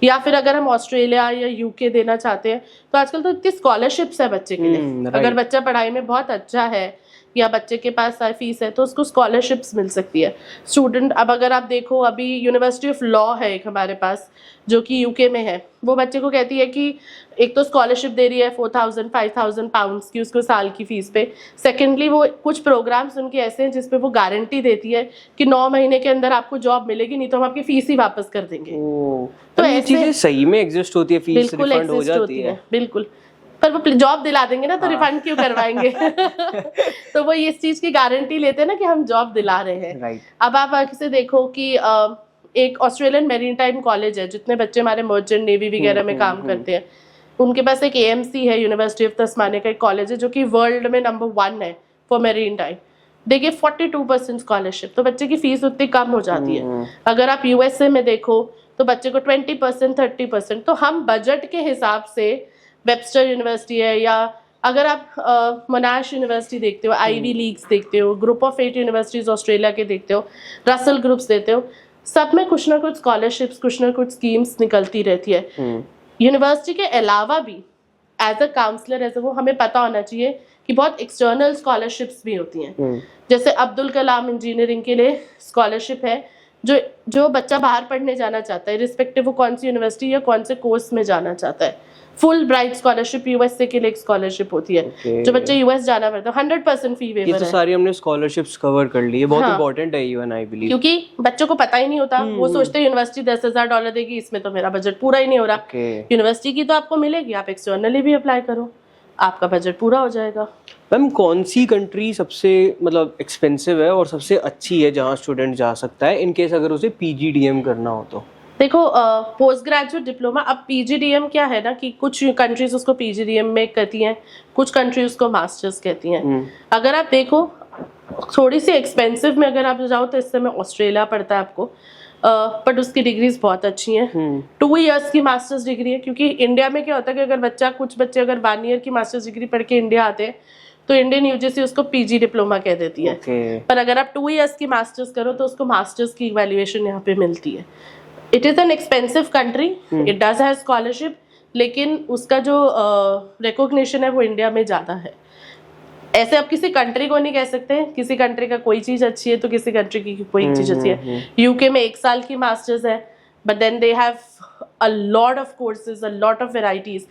या फिर अगर हम ऑस्ट्रेलिया या यूके देना चाहते हैं तो आजकल तो इतनी स्कॉलरशिप्स है बच्चे के लिए। अगर बच्चा पढ़ाई में बहुत अच्छा है या बच्चे के पास फीस है तो उसको स्कॉलरशिप्स मिल सकती है। स्टूडेंट, अब अगर आप देखो, अभी यूनिवर्सिटी ऑफ लॉ है एक हमारे पास जो कि यूके में है, वो बच्चे को कहती है कि एक तो स्कॉलरशिप दे रही है 4,000-5,000 पाउंड्स की उसको साल की फीस पे। सेकेंडली वो कुछ प्रोग्राम्स उनके ऐसे हैं जिसपे वो गारंटी देती है कि 9 महीने के अंदर आपको जॉब मिलेगी, नहीं तो हम आपकी फीस ही वापस कर देंगे। तो ये चीजें सही में एग्जिस्ट होती है, फीस रिफंड हो जाती है? बिल्कुल, पर वो जॉब दिला देंगे ना, तो रिफंड क्यों करवाएंगे? तो वो इस चीज की गारंटी लेते हैं ना कि हम जॉब दिला रहे हैं। अब आप किसे देखो कि एक ऑस्ट्रेलियन मैरीटाइम कॉलेज है, जितने बच्चे हमारे मर्चेंट नेवी वगैरह में काम करते हैं, उनके पास एक AMC है, यूनिवर्सिटी ऑफ तस्मानिया का एक कॉलेज है जो कि वर्ल्ड में नंबर 1 है फॉर मैरीटाइम। देखिए 42% स्कॉलरशिप, तो बच्चे की फीस उतनी कम हो जाती है। अगर आप USA में देखो तो बच्चे को 20% 30%। तो हम बजट के हिसाब से, वेबस्टर यूनिवर्सिटी है, या अगर आप मोनाश यूनिवर्सिटी देखते हो, आईवी लीग्स देखते हो, ग्रुप ऑफ 8 यूनिवर्सिटीज ऑस्ट्रेलिया के देखते हो, रसल ग्रुप्स देते हो, सब में कुछ ना कुछ स्कॉलरशिप्स, कुछ ना कुछ स्कीम्स निकलती रहती है। यूनिवर्सिटी के अलावा भी एज अ काउंसलर, एज वो हमें पता होना चाहिए कि बहुत एक्सटर्नल स्कॉलरशिप्स भी होती हैं। जैसे अब्दुल कलाम इंजीनियरिंग के लिए स्कॉलरशिप है, जो बच्चा बाहर पढ़ने जाना चाहता है, रिस्पेक्टिव वो कौन सी यूनिवर्सिटी या कौन से कोर्स में जाना चाहता है। फुल ब्राइट स्कॉलरशिप USA के लिए एक स्कॉलरशिप होती है, जो बच्चे US जाना पड़ता है, 100% फी वेवर है। ये तो सारी हमने स्कॉलरशिप्स कवर कर ली है, बहुत इंपॉर्टेंट है इवन आई बिलीव, क्योंकि बच्चों को पता ही नहीं होता। वो सोचते हैं यूनिवर्सिटी $10,000 देगी, इसमें तो मेरा बजट पूरा ही नहीं हो रहा। यूनिवर्सिटी की तो आपको मिलेगी, आप एक्सटर्नली भी अप्लाई करो, आपका बजट पूरा हो जाएगा। मैम कौन सी कंट्री सबसे मतलब एक्सपेंसिव है और सबसे अच्छी है जहाँ स्टूडेंट जा सकता है, इनकेस अगर उसे PGDM करना हो तो? देखो, पोस्ट ग्रेजुएट डिप्लोमा, अब PGDM क्या है ना कि कुछ कंट्रीज उसको PGDM में कहती हैं, कुछ कंट्रीज उसको मास्टर्स कहती हैं। अगर आप देखो थोड़ी सी एक्सपेंसिव में अगर आप जाओ तो इस समय ऑस्ट्रेलिया पड़ता है आपको, बट उसकी डिग्रीज बहुत अच्छी हैं। 2 इयर्स की मास्टर्स डिग्री है, क्योंकि इंडिया में क्या होता है कि अगर कुछ बच्चे अगर 1 ईयर की मास्टर्स डिग्री पढ़ के इंडिया आते हैं तो इंडियन UGC उसको PG डिप्लोमा कह देती है। पर अगर आप 2 इयर्स की मास्टर्स करो तो उसको मास्टर्स की इवैल्यूएशन यहाँ पे मिलती है। It is an expensive country, it does have scholarship, लेकिन उसका जो रिकॉग्निशन है वो इंडिया में ज़्यादा है। ऐसे आप किसी कंट्री को नहीं कह सकते, किसी कंट्री का कोई चीज़ अच्छी है तो किसी कंट्री की कोई चीज़ अच्छी है। UK में 1 साल की मास्टर्स है, but then they have a lot of courses, a lot of varieties.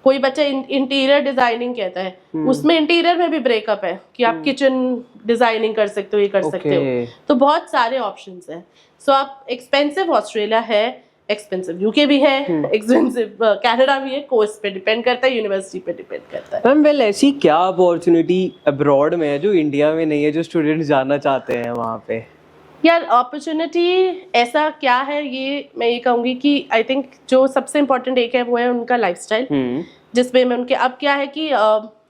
कोई बच्चा इंटीरियर डिजाइनिंग कहता है, उसमें इंटीरियर में भी ब्रेकअप है कि आप किचन डिजाइनिंग कर सकते हो, ये कर सकते हो। तो बहुत सारे ऑप्शंस हैं। सो आप एक्सपेंसिव ऑस्ट्रेलिया है, एक्सपेंसिव यूके भी है, एक्सपेंसिव कनाडा भी है, कोर्स पे डिपेंड करता है, यूनिवर्सिटी पे डिपेंड करता है। मैम वेल ऐसी क्या अपॉर्चुनिटी अब्रॉड में है जो इंडिया में नहीं है, जो स्टूडेंट जाना चाहते हैं वहाँ पे? यार अपॉर्चुनिटी ऐसा क्या है, ये मैं ये कहूँगी कि आई थिंक जो सबसे इम्पोर्टेंट एक है वो है उनका लाइफस्टाइल, जिसमें मैं उनके अब क्या है कि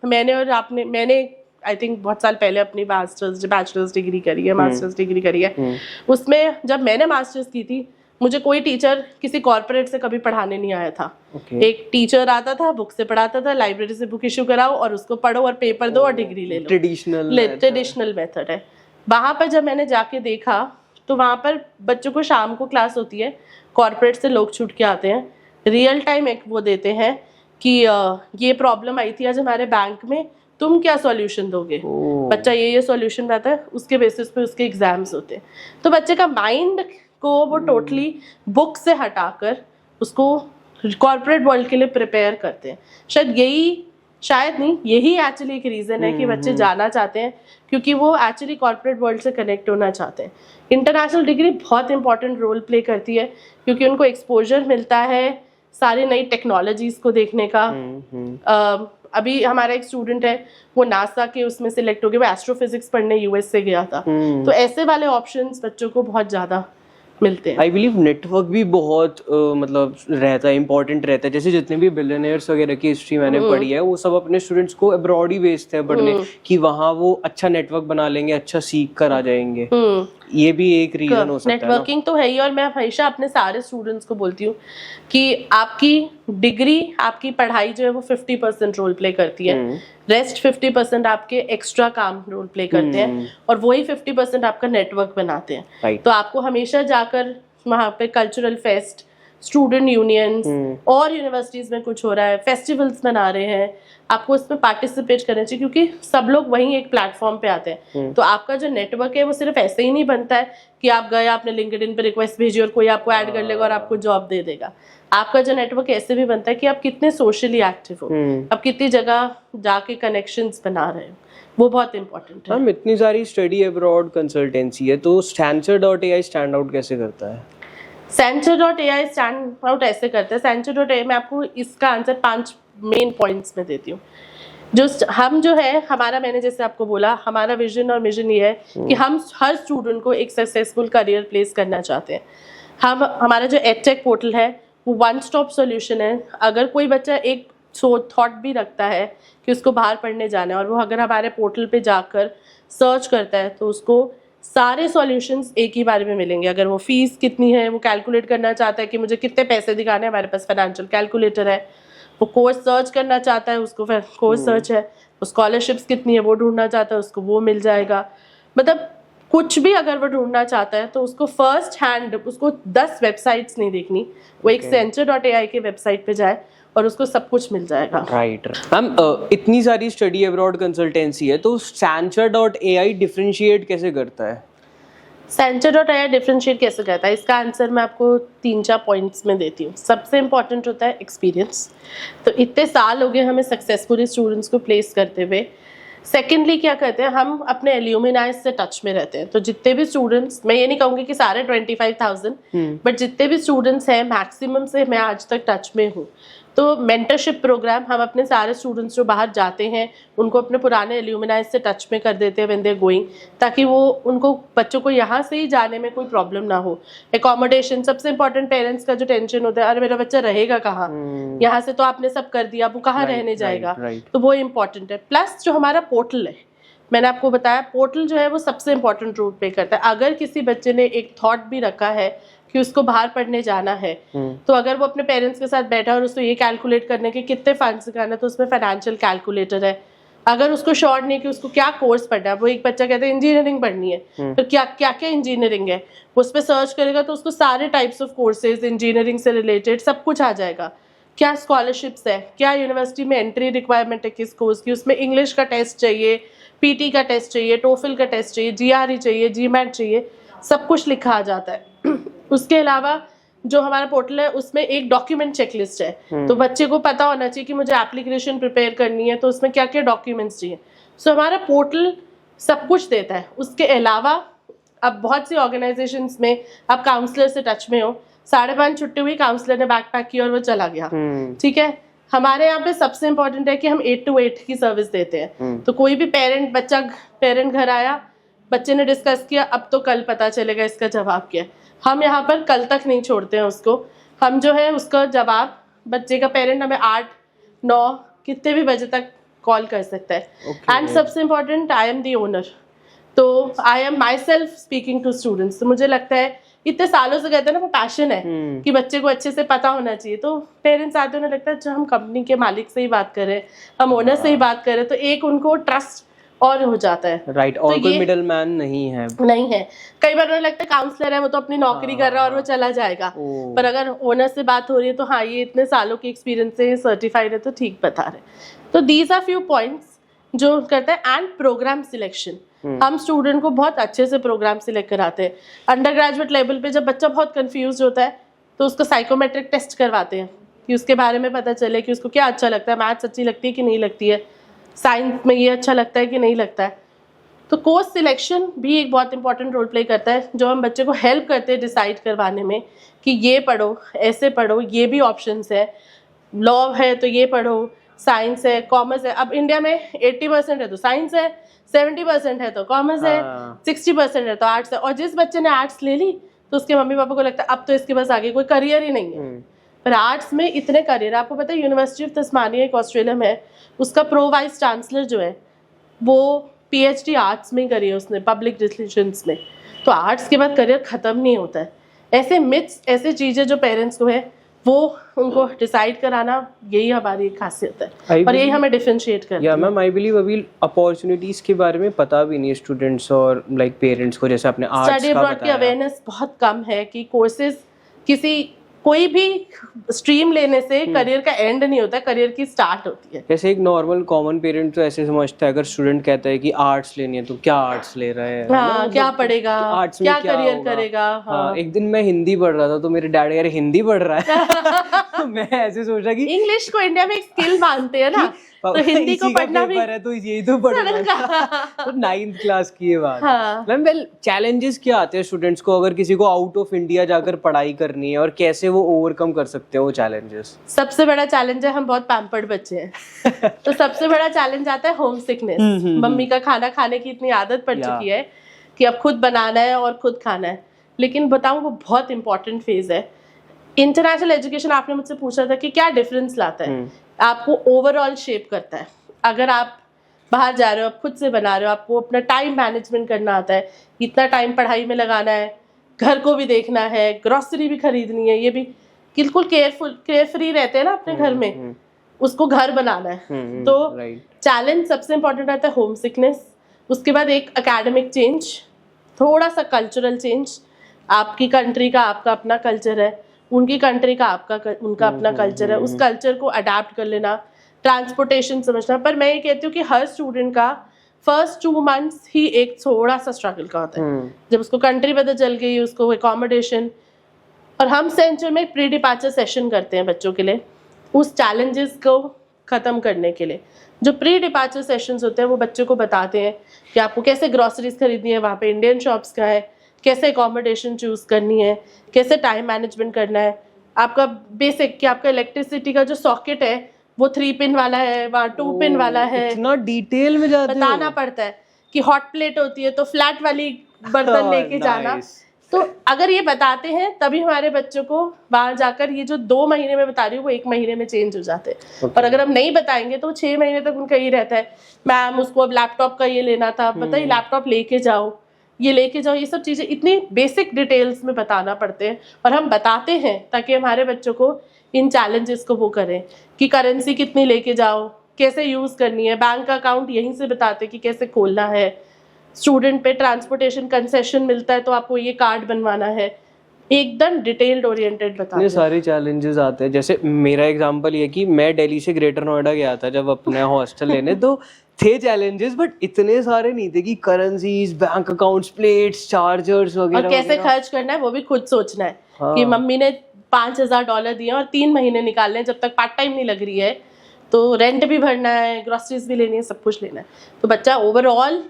मैंने आई थिंक बहुत साल पहले अपनी बैचलर्स डिग्री करी है, मास्टर्स डिग्री करी है। उसमें जब मैंने मास्टर्स की थी, मुझे कोई टीचर किसी कॉर्पोरेट से कभी पढ़ाने नहीं आया था। एक टीचर आता था, बुक से पढ़ाता था, लाइब्रेरी से बुक इशू कराओ और उसको पढ़ो और पेपर दो और डिग्री ले लो। ट्रेडिशनल मेथड है। वहाँ पर जब मैंने जाके देखा तो वहाँ पर बच्चों को शाम को क्लास होती है, कॉर्पोरेट से लोग छूट के आते हैं, रियल टाइम एक वो देते हैं कि ये प्रॉब्लम आई थी आज हमारे बैंक में, तुम क्या सॉल्यूशन दोगे। बच्चा ये सॉल्यूशन रहता है, उसके बेसिस पे उसके एग्जाम्स होते हैं। तो बच्चे का माइंड को वो टोटली बुक से हटाकर उसको कॉर्पोरेट वर्ल्ड के लिए प्रिपेयर करते हैं। शायद नहीं, यही एक्चुअली एक रीज़न है कि बच्चे जाना चाहते हैं, क्योंकि वो एक्चुअली कॉर्पोरेट वर्ल्ड से कनेक्ट होना चाहते हैं। इंटरनेशनल डिग्री बहुत इंपॉर्टेंट रोल प्ले करती है, क्योंकि उनको एक्सपोजर मिलता है सारी नई टेक्नोलॉजीज़ को देखने का। अभी हमारा एक स्टूडेंट है, वो नासा के उसमें सिलेक्ट हो गया, वो एस्ट्रोफिजिक्स पढ़ने यूएस से गया था। तो ऐसे वाले ऑप्शंस बच्चों को बहुत ज़्यादा मिलते हैं। आई बिलीव नेटवर्क भी बहुत मतलब रहता है, इंपॉर्टेंट रहता है। जैसे जितने भी बिलियनियर्स वगैरह की हिस्ट्री मैंने पढ़ी है, वो सब अपने स्टूडेंट्स को अब्रॉड ही भेजते हैं पढ़ने, कि वहाँ वो अच्छा नेटवर्क बना लेंगे, अच्छा सीख कर आ जाएंगे। ये भी एक रीजन हो सकता है। नेटवर्किंग तो है ही, और मैं हमेशा अपने सारे स्टूडेंट्स को बोलती हूँ कि आपकी डिग्री, आपकी पढ़ाई जो है वो 50% रोल प्ले करती है, रेस्ट 50% आपके एक्स्ट्रा काम रोल प्ले करते हैं, और वही 50% आपका नेटवर्क बनाते हैं। तो आपको हमेशा जाकर वहाँ पे कल्चरल फेस्ट, स्टूडेंट यूनियंस और यूनिवर्सिटीज में कुछ हो रहा है, फेस्टिवल्स मना रहे हैं, आपको उसमें पार्टिसिपेट करना चाहिए, क्योंकि सब लोग वहीं एक प्लेटफॉर्म पे आते हैं। तो आपका जो नेटवर्क है वो सिर्फ ऐसे ही नहीं बनता है कि आप गए, आपने लिंक्डइन पे रिक्वेस्ट भेजी और कोई आपको ऐड कर लेगा और आपको जॉब दे देगा। आपका जो नेटवर्क ऐसे भी बनता है कि आप कितने सोशली एक्टिव हो, आप कितनी जगह जाके कनेक्शंस बना रहे हो, वो बहुत इंपॉर्टेंट है। हम इतनी सारी स्टडी अब्रॉड कंसल्टेंसी है, तो Stancer.ai स्टैंड आउट कैसे करता है? Stancer.ai स्टैंड आउट ऐसे करते हैं। Stancer.ai मैं आपको इसका आंसर 5 मेन पॉइंट्स में देती हूँ। हमारा, मैंने जैसे आपको बोला, हमारा विजन और मिशन ये है कि हम हर स्टूडेंट को एक सक्सेसफुल करियर प्लेस करना चाहते हैं। हमारा जो एडटेक पोर्टल है वो वन स्टॉप सॉल्यूशन है। अगर कोई बच्चा एक थॉट भी रखता है कि उसको बाहर पढ़ने जाना है, और वो अगर हमारे पोर्टल पे जाकर सर्च करता है, तो उसको सारे सॉल्यूशंस एक ही बारे में मिलेंगे। अगर वो फीस कितनी है वो कैलकुलेट करना चाहता है कि मुझे कितने पैसे दिखाने हैं, हमारे पास फाइनेंशियल कैलकुलेटर है। वो कोर्स सर्च करना चाहता है, उसको फिर कोर्स सर्च है। वो स्कॉलरशिप्स कितनी है वो ढूंढना चाहता है, उसको वो मिल जाएगा। मतलब कुछ भी अगर वो ढूंढना चाहता है तो उसको फर्स्ट हैंड, उसको 10 वेबसाइट्स नहीं देखनी, वो एक Stancer.ai के वेबसाइट पे जाए और उसको सब कुछ मिल जाएगा। राइट मैम, इतनी सारी स्टडी अब्रॉड कंसल्टेंसी है, तो Stancer.ai डिफरेंशिएट कैसे करता है? Stancer.ai डिफरेंशिएट कैसे करता है, इसका आंसर मैं आपको 3-4 पॉइंट्स में देती हूँ। सबसे इम्पॉर्टेंट होता है एक्सपीरियंस। तो इतने साल हो गए हमें सक्सेसफुली स्टूडेंट्स को प्लेस करते हुए। सेकेंडली क्या करते हैं, हम अपने एल्यूमिनाइज से टच में रहते हैं। तो जितने भी स्टूडेंट्स, मैं ये नहीं कहूँगी कि सारे 25,000, बट जितने भी स्टूडेंट्स हैं मैक्सिमम से मैं आज तक टच में हूँ। तो मेंटरशिप प्रोग्राम हम अपने सारे स्टूडेंट्स जो बाहर जाते हैं उनको अपने पुराने एल्यूमिनाइज से टच में कर देते हैं व्हेन दे गोइंग, ताकि वो उनको बच्चों को यहाँ से ही जाने में कोई प्रॉब्लम ना हो। एकोमोडेशन सबसे इंपॉर्टेंट, पेरेंट्स का जो टेंशन होता है, अरे मेरा बच्चा रहेगा कहाँ, यहाँ से तो आपने सब कर दिया, वो कहाँ रहने जाएगा, तो वो इम्पॉर्टेंट है। प्लस जो हमारा पोर्टल है, मैंने आपको बताया पोर्टल जो है वो सबसे इम्पोर्टेंट रोल प्ले करता है। अगर किसी बच्चे ने एक थॉट भी रखा है कि उसको बाहर पढ़ने जाना है, तो अगर वो अपने पेरेंट्स के साथ बैठा है और उसको ये कैलकुलेट करने के कितने फंड्स निकालना, तो उसमें फाइनेंशियल कैलकुलेटर है। अगर उसको शॉर्ट नहीं कि उसको क्या कोर्स पढ़ना है, वो एक बच्चा कहता है इंजीनियरिंग पढ़नी है, तो क्या क्या क्या इंजीनियरिंग है, उस पर सर्च करेगा तो उसको सारे टाइप्स ऑफ कोर्सेज इंजीनियरिंग से रिलेटेड सब कुछ आ जाएगा। क्या स्कॉलरशिप्स है, क्या यूनिवर्सिटी में एंट्री रिक्वायरमेंट है किस कोर्स की, उसमें इंग्लिश का टेस्ट चाहिए, पीटी का टेस्ट चाहिए, टोफिल का टेस्ट चाहिए, जीआरई चाहिए, जीमैट चाहिए, सब कुछ लिखा आ जाता है। उसके अलावा जो हमारा पोर्टल है उसमें एक डॉक्यूमेंट चेकलिस्ट है, तो बच्चे को पता होना चाहिए कि मुझे एप्लीकेशन प्रिपेयर करनी है तो उसमें क्या क्या डॉक्यूमेंट्स चाहिए। सो हमारा पोर्टल सब कुछ देता है। उसके अलावा अब बहुत सी ऑर्गेनाइजेशंस में आप काउंसलर से टच में हो, 5:30 छुट्टी हुई, काउंसलर ने बैग पैक किया और वो चला गया, ठीक है। हमारे यहाँ पे सबसे इम्पोर्टेंट है कि हम 8 to 8 की सर्विस देते हैं। तो कोई भी पेरेंट घर आया, बच्चे ने डिस्कस किया, अब तो कल पता चलेगा इसका जवाब क्या है। हम यहाँ पर कल तक नहीं छोड़ते हैं उसको। हम जो है उसका जवाब, बच्चे का पेरेंट हमें 8-9 कितने भी बजे तक कॉल कर सकता है। एंड सबसे important, I am the owner, तो I am myself speaking to students. तो मुझे लगता है इतने सालों से कहते हैं ना, वो पैशन है कि बच्चे को अच्छे से पता होना चाहिए। तो पेरेंट्स आते हैं, उन्हें लगता है जो हम कंपनी के मालिक से ही बात कर रहे हैं, हम ओनर से ही बात कर रहे हैं, तो एक उनको ट्रस्ट और हो जाता है। राइट, और कोई मिडल मैन नहीं है। कई बार उन्हें लगता है काउंसलर है, वो तो अपनी नौकरी कर रहा है और वो चला जाएगा, पर अगर ओनर से बात हो रही है तो हाँ, ये इतने सालों के एक्सपीरियंस से सर्टिफाइड है, तो ठीक बता रहे। तो दीज आर फ्यू पॉइंट्स जो करते हैं। एंड प्रोग्राम सिलेक्शन, हम स्टूडेंट को बहुत अच्छे से प्रोग्राम सिलेक्ट कराते हैं। अंडर ग्रेजुएट लेवल पे जब बच्चा बहुत कंफ्यूज होता है तो उसको साइकोमेट्रिक टेस्ट करवाते हैं कि उसके बारे में पता चले कि उसको क्या अच्छा लगता है, मैथ्स अच्छी लगती है कि नहीं लगती है, साइंस में ये अच्छा लगता है कि नहीं लगता है। तो कोर्स सिलेक्शन भी एक बहुत इंपॉर्टेंट रोल प्ले करता है, जो हम बच्चे को हेल्प करते हैं डिसाइड करवाने में कि ये पढ़ो, ऐसे पढ़ो, ये भी ऑप्शंस है, लॉ है तो ये पढ़ो, साइंस है, कॉमर्स है। अब इंडिया में 80% है तो साइंस है, 70% है तो कॉमर्स है, 60% है तो आर्ट्स है। और जिस बच्चे ने आर्ट्स ले ली तो उसके मम्मी पापा को लगता है अब तो इसके पास आगे कोई करियर ही नहीं है। पर आर्ट्स में इतने करियर, आपको पता है यूनिवर्सिटी ऑफ तस्मानिया एक ऑस्ट्रेलिया में है, उसका प्रो वाइस चांसलर जो है वो PhD आर्ट्स में करी है उसने, पब्लिक रिलेशंस में। तो आर्ट्स के बाद करियर खत्म नहीं होता है। ऐसे मिथ्स, ऐसे चीज़ें जो पेरेंट्स को है वो उनको डिसाइड कराना, यही हमारी खासियत है और यही हमें डिफरेंशिएट करता है। या मैम, आई बिलीव अभी अपॉर्चुनिटीज के बारे में पता भी नहीं है स्टूडेंट्स और लाइक पेरेंट्स को, जैसे आपने आर्ट्स का स्टडी अब्रॉड की अवेयरनेस बहुत कम है कि कोर्सेज, कोई भी स्ट्रीम लेने से करियर का एंड नहीं होता है, करियर की स्टार्ट होती है। जैसे एक नॉर्मल कॉमन पेरेंट तो ऐसे समझता है, अगर स्टूडेंट कहता है कि आर्ट्स लेनी है तो क्या आर्ट्स ले रहा है, हाँ, क्या पढ़ेगा, आर्ट्स में क्या करियर होगा? करेगा। हाँ, एक दिन मैं हिंदी पढ़ रहा था तो मेरे डैडी, यार हिंदी पढ़ रहा है तो मैं ऐसे सोच रहा कि इंग्लिश को इंडिया में एक स्किल मानते हैं ना, तो हिंदी को पढ़ना भी है, तो यही तो पढ़ना तो 9th क्लास की ये बात। मैम, वेल चैलेंजेस क्या आते हैं स्टूडेंट्स को अगर किसी को आउट ऑफ इंडिया जाकर पढ़ाई करनी है, और कैसे वो ओवरकम कर सकते हैं वो चैलेंजेस? सबसे बड़ा चैलेंज है हम बहुत पैम्पर्ड बच्चे हैं तो सबसे बड़ा चैलेंज आता है होम सिकनेस। मम्मी का खाना खाने की इतनी आदत पड़ चुकी है कि अब खुद बनाना है और खुद खाना है। लेकिन बताऊं, वो बहुत इंपॉर्टेंट फेज है। इंटरनेशनल एजुकेशन, आपने मुझसे पूछा था कि क्या डिफरेंस लाता है, आपको ओवरऑल शेप करता है। अगर आप बाहर जा रहे हो, आप खुद से बना रहे हो, आपको अपना टाइम मैनेजमेंट करना आता है, इतना टाइम पढ़ाई में लगाना है, घर को भी देखना है, ग्रोसरी भी खरीदनी है, ये भी बिल्कुल केयर फ्री रहते हैं ना अपने घर में, उसको घर बनाना है। तो चैलेंज सबसे इंपॉर्टेंट आता है होम सिकनेस। उसके बाद एक एकेडमिक चेंज, थोड़ा सा कल्चरल चेंज। आपकी कंट्री का आपका अपना कल्चर है, उनकी कंट्री का उनका अपना कल्चर है, उस कल्चर को अडाप्ट कर लेना, ट्रांसपोर्टेशन समझना। पर मैं ये कहती हूँ कि हर स्टूडेंट का फर्स्ट 2 months ही एक थोड़ा सा स्ट्रगल का होता है, जब उसको कंट्री पता चल गई, उसको एकोमोडेशन। और हम सेंचुरी में प्री डिपार्चर सेशन करते हैं बच्चों के लिए, उस चैलेंजेस को ख़त्म करने के लिए। जो प्री डिपार्चर सेशंस होते हैं वो बच्चों को बताते हैं कि आपको कैसे ग्रॉसरीज खरीदनी है, वहाँ पे इंडियन शॉप्स का है, कैसे एकोमोडेशन चूज़ करनी है, कैसे टाइम मैनेजमेंट करना है, आपका बेसिक कि आपका इलेक्ट्रिसिटी का जो सॉकेट है वो 3 पिन वाला है, वहाँ 2 पिन वाला है, इतना डिटेल में जाते बताना पड़ता है कि हॉट प्लेट होती है तो फ्लैट वाली बर्तन लेके जाना। तो अगर ये बताते हैं तभी हमारे बच्चों को बाहर जाकर ये जो 2 महीने में बता रही हूँ वो 1 महीने में चेंज हो जाते हैं। और अगर हम नहीं बताएंगे तो 6 महीने तक उनका ये रहता है, मैम उसको अब लैपटॉप का ये लेना था, बताइए लैपटॉप लेके जाओ, ये लेके जाओ। ये सब चीज़ें इतनी बेसिक डिटेल्स में बताना पड़ते हैं और हम बताते हैं ताकि हमारे बच्चों को इन चैलेंजेस को वो करें कि करेंसी कितनी लेके जाओ, कैसे यूज़ करनी है, बैंक का अकाउंट यहीं से बताते कि कैसे खोलना है, स्टूडेंट पे ट्रांसपोर्टेशन कंसेशन मिलता है तो आपको ये कार्ड बनवाना है, एकदम डिटेल्ड ओरिएंटेड बताते हैं। ये सारे चैलेंजेस आते हैं। जैसे मेरा एग्जांपल ये कि मैं दिल्ली से ग्रेटर नोएडा गया था जब अपने हॉस्टल लेने, तो थे चैलेंजेस बट इतने सारे नहीं थे कि currencies, bank accounts, plates, chargers वगैरह, और कैसे खर्च करना है वो भी खुद सोचना है कि मम्मी ने $5,000 दिए और 3 महीने निकालने हैं, जब तक पार्ट टाइम नहीं लग रही है, तो रेंट भी भरना है, ग्रोसरीज भी लेनी है, सब कुछ लेना है, तो बच्चा ओवरऑल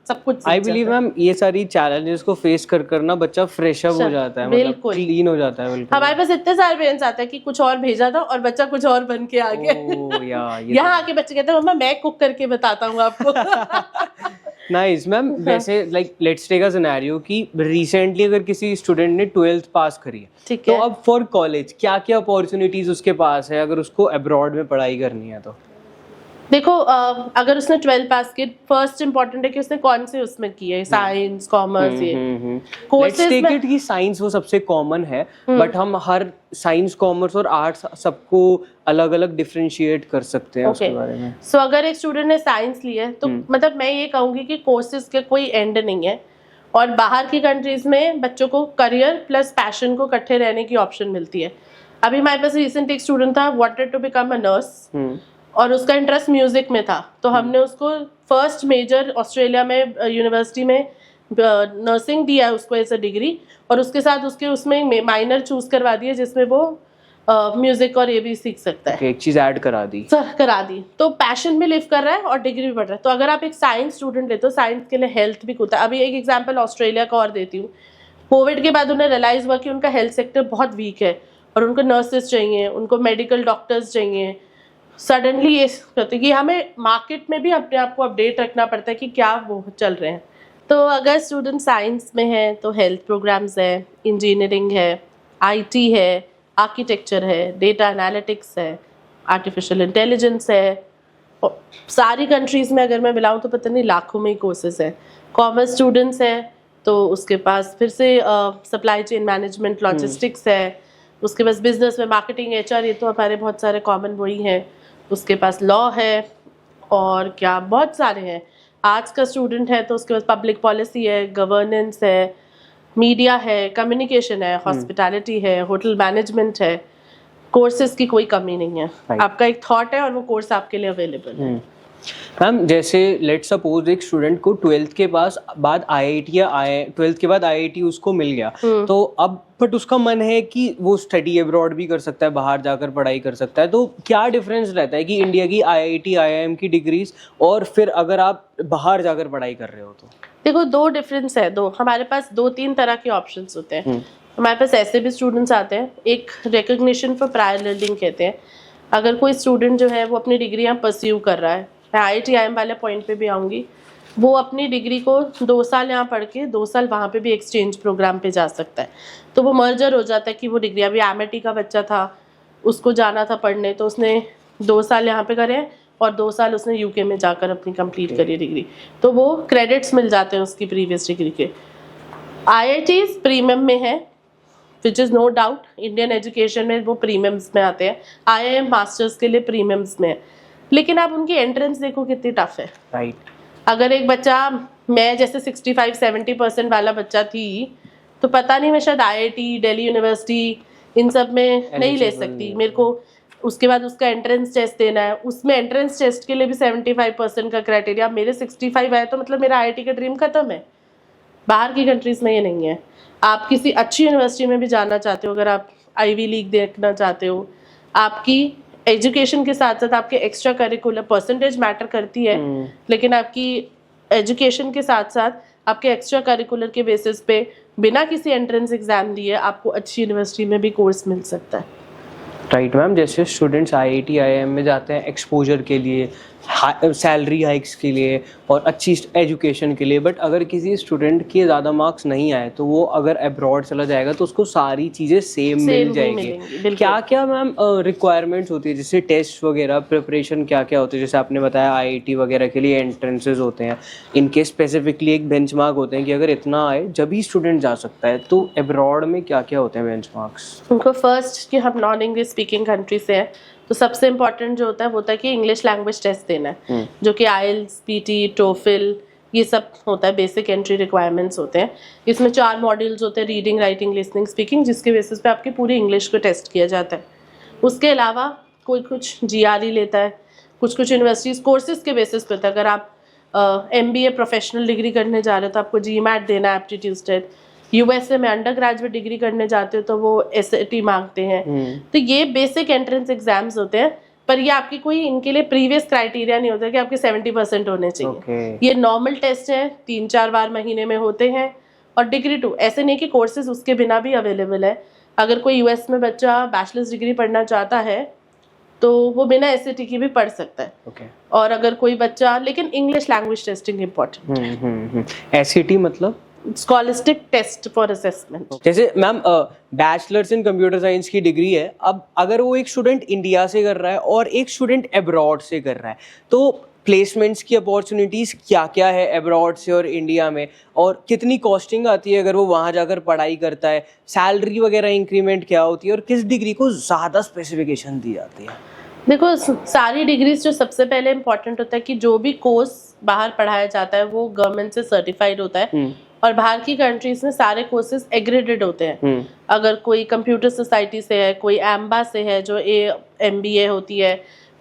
सब कुछ आई बिलीव मैम ये सारी चैलेंजेस को फेस कर करना बच्चा फ्रेश अप हो जाता है, मतलब बिल्कुल क्लीन हो जाता है। बिल्कुल हमारे पास इतने सारे पेरेंट्स आते हैं कि कुछ और भेजा था और बच्चा कुछ और बन के आ गया। ओह या ये यहाँ आके बच्चे कहते हैं मम्मा मैं कुक करके बताता हूँ आपको। Nice ma'am. वैसे like let's take a scenario कि रिसेंटली अगर किसी स्टूडेंट ने 12th पास करी है, ठीक तो है, अब फॉर कॉलेज क्या क्या अपॉर्चुनिटीज उसके पास है अगर उसको अब्रॉड में पढ़ाई करनी है तो? देखो अगर उसने 12 पास की, फर्स्ट इंपॉर्टेंट है कि उसने कौन से उसमें की है, साइंस कॉमर्स, ये लेट्स कोर्सेज टेक में। इट कि साइंस वो सबसे कॉमन है, बट हम हर साइंस कॉमर्स और आर्ट्स सबको अलग अलग डिफरेंशिएट कर सकते हैं उसके बारे में। सो अगर एक स्टूडेंट ने साइंस ली है तो मतलब मैं ये कहूँगी कि कोर्सेज के कोई एंड नहीं है, और बाहर की कंट्रीज में बच्चों को करियर प्लस पैशन को इकट्ठे रहने की ऑप्शन मिलती है। अभी हमारे पास रिसेंट एक स्टूडेंट था, wanted to become a nurse, और उसका इंटरेस्ट म्यूजिक में था, तो हमने उसको फर्स्ट मेजर ऑस्ट्रेलिया में यूनिवर्सिटी में नर्सिंग दिया है उसको एज अ डिग्री, और उसके साथ उसके उसमें माइनर चूज करवा दिया जिसमें वो म्यूजिक और ये भी सीख सकता है। एक चीज ऐड करा दी, करा दी, तो पैशन भी लिव कर रहा है और डिग्री भी बढ़ रहा है। तो अगर आप एक साइंस स्टूडेंट लेते हो, साइंस के लिए हेल्थ भी होता है। अभी एक एग्जांपल ऑस्ट्रेलिया का और देती हूँ। कोविड के बाद उन्हें रियलाइज हुआ कि उनका हेल्थ सेक्टर बहुत वीक है और उनको नर्सेज चाहिए, उनको मेडिकल डॉक्टर्स चाहिए। सडनली ये कहते कि हमें मार्केट में भी अपने आप को अपडेट रखना पड़ता है कि क्या वो चल रहे हैं। तो अगर स्टूडेंट साइंस में है तो हेल्थ प्रोग्राम्स है, इंजीनियरिंग है, आईटी है, आर्किटेक्चर है, डेटा एनालिटिक्स है, आर्टिफिशियल इंटेलिजेंस है। और सारी कंट्रीज़ में अगर मैं मिलाऊँ तो पता नहीं लाखों में ही कोर्सेज है। कॉमर्स स्टूडेंट्स हैं तो उसके पास फिर से सप्लाई चेन मैनेजमेंट, लॉजिस्टिक्स है। उसके पास बिजनेस में मार्केटिंग, एचआर, ये तो हमारे बहुत सारे कॉमन वही हैं। उसके पास लॉ है और क्या बहुत सारे हैं। आर्ट्स का स्टूडेंट है तो उसके पास पब्लिक पॉलिसी है, गवर्नेंस है, मीडिया है, कम्युनिकेशन है, हॉस्पिटैलिटी है, होटल मैनेजमेंट है। कोर्सेज की कोई कमी नहीं है। आपका एक थॉट है और वो कोर्स आपके लिए अवेलेबल है। मैम जैसे लेट सपोज एक स्टूडेंट को 12th के बाद आईआईटी या 12th के बाद आईआईटी उसको मिल गया, तो अब बट उसका मन है कि वो स्टडी अब्रॉड भी कर सकता है, बाहर जाकर पढ़ाई कर सकता है, तो क्या डिफरेंस रहता है कि इंडिया की आईआईटी आईआईएम की डिग्रीज और फिर अगर आप बाहर जाकर पढ़ाई कर रहे हो तो? देखो दो डिफरेंस है। हमारे पास 2-3 तरह के ऑप्शंस होते हैं। हमारे पास ऐसे भी स्टूडेंट्स आते हैं, एक रिकॉग्निशन फॉर प्रायर लर्निंग कहते हैं। अगर कोई स्टूडेंट जो है वो अपनी डिग्री यहाँ परस्यू कर रहा है, मैं आईआईटी आईएम वाले पॉइंट पे भी आऊँगी, वो अपनी डिग्री को 2 साल यहाँ पढ़ के 2 साल वहाँ पे भी एक्सचेंज प्रोग्राम पे जा सकता है। तो वो मर्जर हो जाता है कि वो डिग्री, अभी एमआईटी का बच्चा था, उसको जाना था पढ़ने, तो उसने 2 साल यहाँ पे करे और 2 साल उसने यूके में जाकर अपनी कंप्लीट करी डिग्री, तो वो क्रेडिट्स मिल जाते हैं उसकी प्रीवियस डिग्री के। आईआईटीज प्रीमियम में है, which is no doubt, Indian education में वो प्रीमियम्स में आते हैं। आईआईएम मास्टर्स के लिए प्रीमियम्स में है, लेकिन आप उनकी एंट्रेंस देखो कितनी टफ है। राइट। अगर एक बच्चा, मैं जैसे 65-70% वाला बच्चा थी, तो पता नहीं मैं शायद आईआईटी, दिल्ली यूनिवर्सिटी, इन सब में नहीं ले सकती। मेरे को उसके बाद उसका एंट्रेंस टेस्ट देना है, उसमें एंट्रेंस टेस्ट के लिए भी 75% का क्राइटेरिया। मेरे 65 आए तो मतलब मेरा आईआईटी का ड्रीम खत्म है। बाहर की कंट्रीज में ये नहीं है। आप किसी अच्छी यूनिवर्सिटी में भी जाना चाहते हो, अगर आप आईवी लीग देखना चाहते हो, आपकी एजुकेशन के साथ साथ आपके एक्स्ट्रा करिकुलर, परसेंटेज मैटर करती है, लेकिन आपकी एजुकेशन के साथ साथ आपके एक्स्ट्रा करिकुलर के बेसिस पे बिना किसी एंट्रेंस एग्जाम दिए आपको अच्छी यूनिवर्सिटी में भी कोर्स मिल सकता है। राइट मैम, जैसे स्टूडेंट्स आईआईटी आईआईएम में जाते हैं एक्सपोजर के लिए, सैलरी हाइक्स के लिए और अच्छी एजुकेशन के लिए, बट अगर किसी स्टूडेंट के ज़्यादा मार्क्स नहीं आए तो वो अगर अब्रॉड चला जाएगा तो उसको सारी चीज़ें सेम मिल जाएगी। क्या क्या मैम रिक्वायरमेंट्स होती है, जैसे टेस्ट वगैरह, प्रिपरेशन क्या क्या होती है? जैसे आपने बताया आईआईटी वगैरह के लिए एंट्रेंसेज होते हैं, इनके स्पेसिफिकली एक बेंचमार्क होते हैं कि अगर इतना आए जब ही स्टूडेंट जा सकता है, तो अब्रॉड में क्या क्या होते हैं बेंचमार्क्स? उनको फर्स्ट कि हम नॉन इंग्लिश स्पीकिंग कंट्री से है, तो सबसे इम्पोर्टेंट जो होता है वो होता है कि इंग्लिश लैंग्वेज टेस्ट देना है, जो कि आइल्स, पीटी, टोफिल, ये सब होता है, बेसिक एंट्री रिक्वायरमेंट्स होते हैं। इसमें 4 मॉड्यूल्स होते हैं, रीडिंग, राइटिंग, लिसनिंग, स्पीकिंग, जिसके बेसिस पे आपकी पूरी इंग्लिश को टेस्ट किया जाता है। उसके अलावा कोई कुछ जीआरई लेता है, कुछ यूनिवर्सिटीज़ कोर्सेज के बेसिस पे होता है। अगर आप एमबीए प्रोफेशनल डिग्री करने जा रहे हो तो आपको जीमैट देना है, एप्टीट्यूड टेस्ट। यूएसए में अंडर ग्रेजुएट डिग्री करने जाते हो तो वो एसएटी मांगते हैं। तो ये बेसिक एंट्रेंस एग्जाम्स होते हैं, पर ये आपकी कोई इनके लिए प्रीवियस क्राइटेरिया नहीं होता कि आपके 70% होने चाहिए। ये नॉर्मल टेस्ट है, 3-4 बार महीने में होते हैं। और डिग्री 2 ऐसे नहीं कि कोर्सेज उसके बिना भी अवेलेबल है। अगर कोई यूएस में बच्चा बैचलर्स डिग्री पढ़ना चाहता है तो वो बिना एसएटी की भी पढ़ सकता है। और अगर कोई बच्चा, लेकिन इंग्लिश लैंग्वेज टेस्टिंग इम्पोर्टेंट है। एसईटी मतलब स्कॉलिस्टिक टेस्ट फॉर असेसमेंट। जैसे ma'am bachelors in computer science की डिग्री है, अब अगर वो एक स्टूडेंट इंडिया से कर रहा है और एक स्टूडेंट अब्रॉड से कर रहा है, तो प्लेसमेंट्स की अपॉर्चुनिटीज़ क्या क्या है अब्रॉड से और इंडिया में, और कितनी कॉस्टिंग आती है अगर वो वहाँ जाकर पढ़ाई करता है, सैलरी वगैरह इंक्रीमेंट क्या होती है, और किस डिग्री को ज़्यादा स्पेसिफिकेशन दी जाती है? देखो, सारी डिग्रीज जो सबसे पहले इम्पोर्टेंट होता है कि जो भी कोर्स बाहर पढ़ाया जाता है वो गवर्नमेंट से सर्टिफाइड होता है। और बाहर की कंट्रीज में सारे कोर्सेज एग्रेडेड होते हैं। अगर कोई कंप्यूटर सोसाइटी से है, कोई एम्बा से है जो MBA होती है,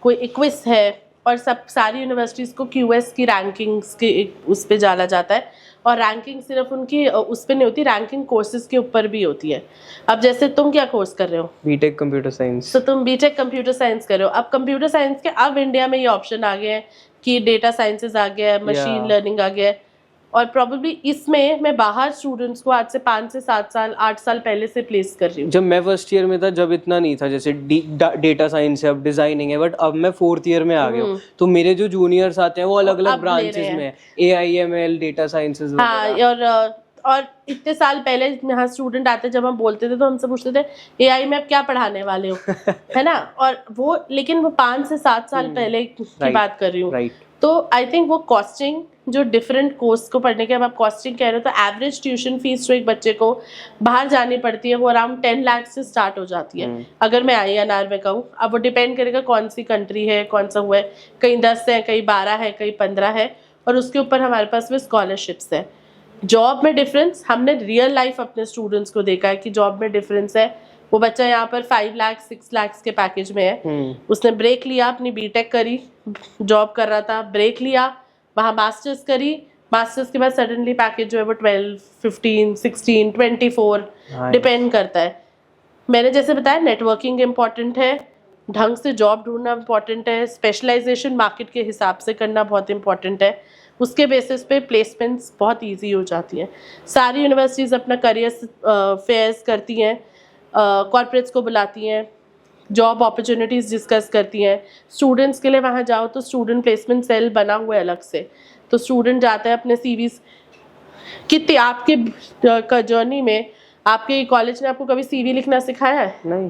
कोई इक्विस है, और सब सारी यूनिवर्सिटीज़ को QS की रैंकिंग्स के उस पे जाना जाता है। और रैंकिंग सिर्फ उनकी उस पे नहीं होती, रैंकिंग कोर्सेज के ऊपर भी होती है। अब जैसे तुम क्या कोर्स कर रहे हो? BTech computer science. तो तुम बीटेक कंप्यूटर साइंस कर रहे हो। अब कंप्यूटर साइंस के अब इंडिया में ये ऑप्शन आ गए हैं कि डेटा साइंसेज आ गया है, मशीन लर्निंग आ गया है। और प्रोबेबली इसमें मैं बाहर स्टूडेंट्स को आज से 5 से 7 साल 8 साल पहले से प्लेस कर रही हूँ। जब मैं फर्स्ट ईयर में था, जब इतना नहीं था, जैसे डेटा साइंस है, अब डिजाइनिंग है, बट अब मैं 4th ईयर में आ गया हूँ, तो मेरे जो जूनियर्स आते हैं वो अलग अलग ब्रांचेस में है, AIML, डेटा साइंसेज। हाँ, और इतने साल पहले यहाँ स्टूडेंट आते जब हम बोलते थे तो हमसे पूछते थे AI में आप क्या पढ़ाने वाले हो है ना। और वो, लेकिन वो 5 से 7 साल पहले की बात कर रही हूँ। तो आई थिंक वो कॉस्टिंग जो डिफरेंट कोर्स को पढ़ने के, अब आप कॉस्टिंग कह रहे हो, तो एवरेज ट्यूशन फीस जो एक बच्चे को बाहर जानी पड़ती है वो अराउंड 10 लाख से स्टार्ट हो जाती है अगर मैं INR में कहूँ। अब वो डिपेंड करेगा कौन सी कंट्री है, कौन सा हुआ है, कहीं 10 है, कहीं 12 है, कहीं 15 है, और उसके ऊपर हमारे पास में स्कॉलरशिप्स है। जॉब में डिफरेंस हमने रियल लाइफ अपने स्टूडेंट्स को देखा है कि जॉब में डिफरेंस है। वो बच्चा यहाँ पर 5 लाख 6 लाख के पैकेज में है, उसने ब्रेक लिया, अपनी बीटेक करी, जॉब कर रहा था, ब्रेक लिया, वहाँ मास्टर्स करी, मास्टर्स के बाद सडनली पैकेज जो है वो 12, 15, 16, 24 डिपेंड करता है। मैंने जैसे बताया, नेटवर्किंग इम्पॉर्टेंट है, ढंग से जॉब ढूंढना इम्पॉर्टेंट है, स्पेशलाइजेशन मार्केट के हिसाब से करना बहुत इम्पॉर्टेंट है। उसके बेसिस पे प्लेसमेंट्स बहुत इजी हो जाती हैं। सारी यूनिवर्सिटीज़ अपना करियर फेयर्स करती हैं, कॉर्पोरेट्स को बुलाती हैं, जॉब अपॉर्चुनिटीज़ डिस्कस करती हैं। स्टूडेंट्स के लिए वहाँ जाओ तो स्टूडेंट प्लेसमेंट सेल बना हुआ है अलग से, तो स्टूडेंट जाता है अपने CVs। कितने आपके जर्नी में आपके कॉलेज ने आपको कभी CV लिखना सिखाया है? नहीं।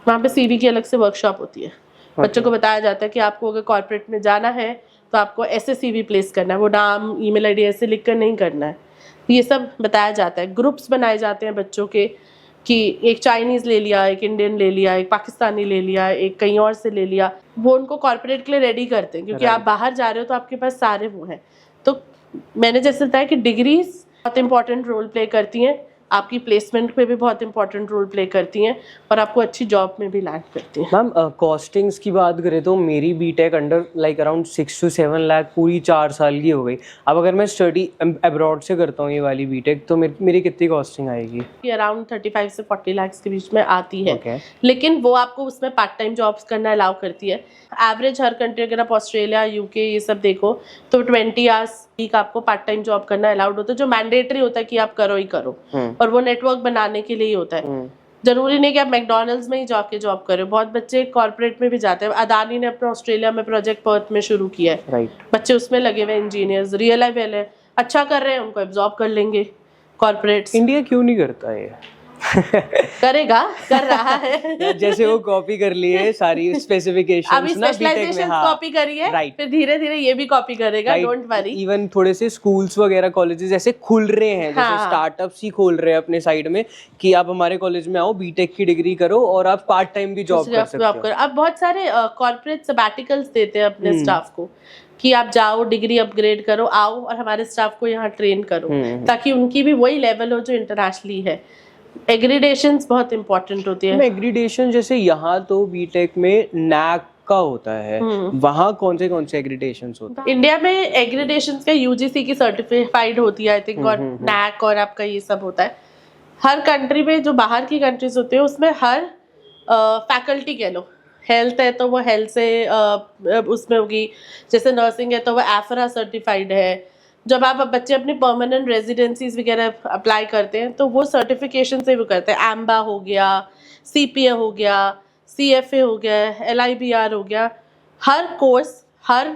वहाँ पे CV की अलग से वर्कशॉप होती है। बच्चों को बताया जाता है कि आपको अगर कॉर्पोरेट में जाना है तो आपको ऐसे CV प्लेस करना है, वो नाम, ईमेल ID ऐसे लिख कर नहीं करना है। ये सब बताया जाता है। ग्रुप्स बनाए जाते हैं बच्चों के कि एक चाइनीज़ ले लिया, एक इंडियन ले लिया, एक पाकिस्तानी ले लिया, एक कहीं और से ले लिया। वो उनको कॉर्पोरेट के लिए रेडी करते हैं, क्योंकि आप बाहर जा रहे हो तो आपके पास सारे वो हैं। तो मैंने जैसे बताया कि डिग्रीज बहुत इंपॉर्टेंट रोल प्ले करती हैं, आपकी प्लेसमेंट पे भी बहुत इंपॉर्टेंट रोल प्ले करती हैं, और आपको अच्छी जॉब में भी लैंड करती हैं। मैम कॉस्टिंग्स की बात करें तो मेरी BTech under like around 6 to 7 lakh पूरी 4 साल की हो गई। अब अगर मैं स्टडी अब्रॉड से करता हूँ ये वाली बीटेक, तो मेरी कितनी कॉस्टिंग आएगी? अराउंड 35 से 40 लाख के बीच में आती है। लेकिन वो आपको उसमें पार्ट टाइम जॉब्स करना अलाउ करती है। एवरेज हर कंट्री, अगर आप ऑस्ट्रेलिया, UK ये सब देखो तो 20 आवर्स वीक आपको पार्ट टाइम जॉब करना अलाउड होता है, जो मैंडेटरी होता है कि आप करो ही करो। और वो नेटवर्क बनाने के लिए ही होता है। जरूरी नहीं कि आप मैकडॉनल्ड्स में ही जाके जॉब करें, बहुत बच्चे कॉर्पोरेट में भी जाते हैं। अदानी ने अपना ऑस्ट्रेलिया में प्रोजेक्ट पर्थ में शुरू किया है, बच्चे उसमें लगे हुए इंजीनियर्स, रियलाइबल है, अच्छा कर रहे हैं, उनको एब्जॉर्ब कर लेंगे कॉर्पोरेट्स। इंडिया क्यों नहीं करता ये? करेगा, कर रहा है। जैसे वो कॉपी कर लिए सारी स्पेसिफिकेशंस, अभी स्पेशलाइजेशन कॉपी करी है, फिर धीरे धीरे ये भी कॉपी करेगा, डोंट वरी। इवन थोड़े से स्कूल्स वगैरह, कॉलेजेस ऐसे खुल रहे हैं, जैसे स्टार्टअप्स ही खोल रहे हैं अपने साइड में कि आप हमारे कॉलेज में आओ, बीटेक की डिग्री करो और आप पार्ट टाइम भी जॉब कर सकते हो। अब बहुत सारे कॉर्पोरेट सबैटिकल्स देते हैं अपने स्टाफ को कि आप जाओ, डिग्री अपग्रेड करो, आओ और हमारे स्टाफ को यहाँ ट्रेन करो, ताकि उनकी भी वही लेवल हो जो इंटरनेशनली है। एग्रीडेशंस बहुत इंपॉर्टेंट होती है। एग्रीडेशन जैसे यहाँ तो बीटेक में NAAC का होता है, वहाँ कौन से एग्रीडेशंस होते हैं? इंडिया में एग्रीडेशंस का UGC की सर्टिफाइड होती है आई थिंक, और NAAC और आपका ये सब होता है। हर कंट्री में जो बाहर की कंट्रीज होती है उसमें हर फैकल्टी कह लो, हेल्थ है तो वो हेल्थ से उसमें होगी, जैसे नर्सिंग है तो वो एफरा सर्टिफाइड है। जब आप बच्चे अपनी परमानेंट रेजिडेंसीज वगैरह अप्लाई करते हैं तो वो सर्टिफिकेशन से वो करते हैं, एम्बा हो गया, CPA हो गया, CFA हो गया, LIBR हो गया। हर कोर्स, हर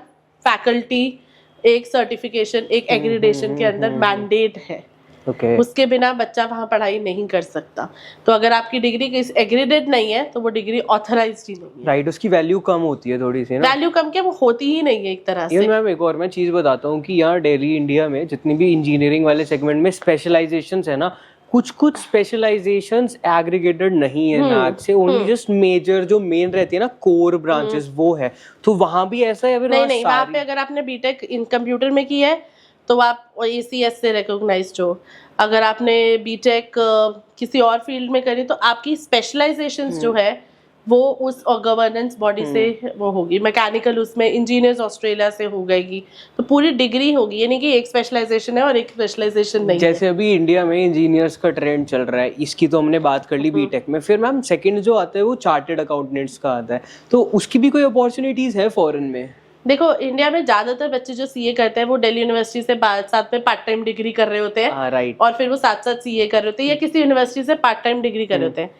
फैकल्टी एक सर्टिफिकेशन, एक एग्रीडेशन के अंदर मैंडेट है। ओके उसके बिना बच्चा वहाँ पढ़ाई नहीं कर सकता। तो अगर आपकी डिग्री एग्रीडेड नहीं है तो वो डिग्री ऑथराइज्ड ही नहीं है। राइट, उसकी वैल्यू कम होती है थोड़ी सी ना। वैल्यू कम क्या, वो होती ही नहीं है एक तरह से। मैम एक और मैं चीज़ बताता हूँ कि यहाँ दिल्ली इंडिया में जितनी भी इंजीनियरिंग वाले सेगमेंट में स्पेशलाइजेशंस है ना, कुछ स्पेशलाइजेशंस एग्रीगेटेड नहीं है नाक से, ओनली जस्ट मेजर जो मेन रहती है ना कोर ब्रांचेस वो है। तो वहाँ भी ऐसा है? नहीं, वहाँ पे अगर आपने बीटेक इन कंप्यूटर में की है तो आप ACS से रिकॉग्नाइज्ड हो। अगर आपने बीटेक किसी और फील्ड में करी तो आपकी स्पेशलाइजेशंस जो है वो उस गवर्नेंस बॉडी से वो होगी। मैकेनिकल उसमें इंजीनियर्स ऑस्ट्रेलिया से हो गएगी, तो पूरी डिग्री होगी, यानी कि एक स्पेशलाइजेशन है और एक स्पेशलाइजेशन नहीं। जैसे अभी इंडिया में इंजीनियर्स का ट्रेंड चल रहा है, इसकी तो हमने बात कर ली बीटेक में। फिर मैम सेकंड जो आता है वो चार्टर्ड अकाउंटेंट्स का आता है, तो उसकी भी कोई अपॉर्चुनिटीज है फॉरेन में? देखो, इंडिया में ज्यादातर बच्चे जो CA करते हैं वो दिल्ली यूनिवर्सिटी से साथ में पार्ट टाइम डिग्री कर रहे होते हैं। राइट। और फिर वो साथ साथ CA कर रहे होते हैं या किसी यूनिवर्सिटी से पार्ट टाइम डिग्री कर रहे होते हैं।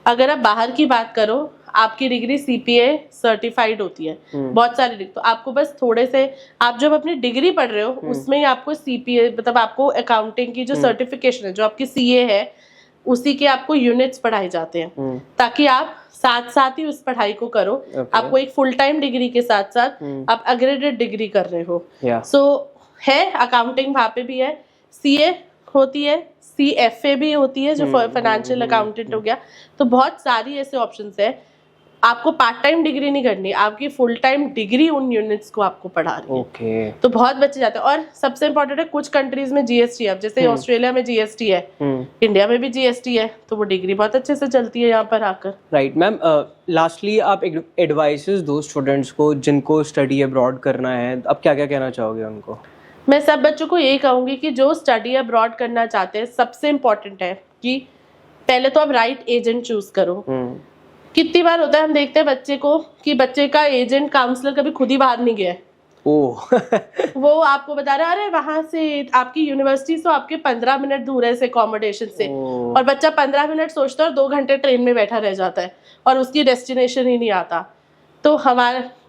अगर आप बाहर की बात करो, आपकी डिग्री CPA सर्टिफाइड होती है, बहुत सारी डिग्री। तो आपको बस थोड़े से, आप जब अपनी डिग्री पढ़ रहे हो उसमें ही आपको CPA, मतलब आपको अकाउंटिंग की जो सर्टिफिकेशन है, जो आपकी CA है, उसी के आपको यूनिट्स पढ़ाए जाते हैं, ताकि आप साथ साथ ही उस पढ़ाई को करो। आपको एक फुल टाइम डिग्री के साथ साथ आप अग्रेडेड डिग्री कर रहे हो। सो है अकाउंटिंग वहाँ पे भी है, CA होती है, CFA भी होती है जो फाइनेंशियल अकाउंटेंट हो गया। तो बहुत सारी ऐसे ऑप्शंस है। आपको पार्ट टाइम डिग्री नहीं करनी, आपकी फुल टाइम डिग्री उन यूनिट्स को आपको पढ़ा रही है। तो बहुत बच्चे जाते हैं। और सबसे इम्पोर्टेंट है, कुछ कंट्रीज में GST है। अब जैसे ऑस्ट्रेलिया में GST है, इंडिया में भी GST है, तो वो डिग्री बहुत अच्छे से चलती है यहाँ पर आकर। राइट मैम, लास्टली आप एडवाइसेस दो स्टूडेंट्स को जिनको स्टडी अब्रॉड करना है, अब क्या क्या कहना चाहोगे उनको? मैं सब बच्चों को यही कहूंगी कि जो स्टडी अब्रॉड करना चाहते हैं, सबसे इम्पोर्टेंट है कि पहले तो आप राइट एजेंट चूज करो। कितनी बार होता है हम देखते हैं बच्चे को कि बच्चे का एजेंट काउंसलर कभी खुद ही बाहर नहीं गया है। वो आपको बता रहा है, अरे वहां से आपकी यूनिवर्सिटी से आपके 15 मिनट दूर है इस एकोमोडेशन से, और बच्चा 15 मिनट सोचता है और 2 घंटे ट्रेन में बैठा रह जाता है और उसकी डेस्टिनेशन ही नहीं आता। तो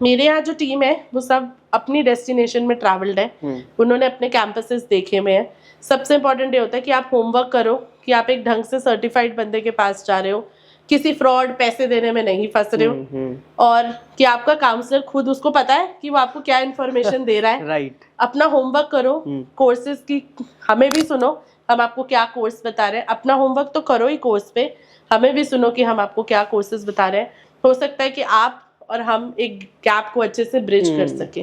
मेरे यहाँ जो टीम है वो सब अपनी डेस्टिनेशन में ट्रैवल्ड है, उन्होंने अपने कैंपसेस देखे में है। सबसे इम्पोर्टेंट ये होता है कि आप होमवर्क करो, कि आप एक ढंग से सर्टिफाइड बंदे के पास जा रहे हो, किसी फ्रॉड पैसे देने में नहीं फंस रहे हो, और कि आपका काउंसलर खुद उसको पता है कि वो आपको क्या इन्फॉर्मेशन दे रहा है। राइट। अपना होमवर्क करो, कोर्सेज की हमें भी सुनो, हम आपको क्या कोर्स बता रहे हैं। अपना होमवर्क तो करो ही कोर्स पे, हमें भी सुनो कि हम आपको क्या कोर्सेज बता रहे हैं। हो सकता है कि आप और हम एक गैप को अच्छे से ब्रिज कर सके।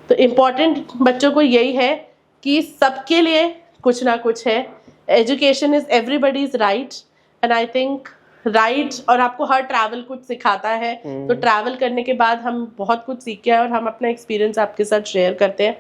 तो इम्पोर्टेंट बच्चों को यही है कि सबके लिए कुछ ना कुछ है। Education is everybody's right, and I think right. और आपको हर ट्रैवल कुछ सिखाता है, तो ट्रैवल करने के बाद हम बहुत कुछ सीखे हैं और हम अपना एक्सपीरियंस आपके साथ शेयर करते हैं।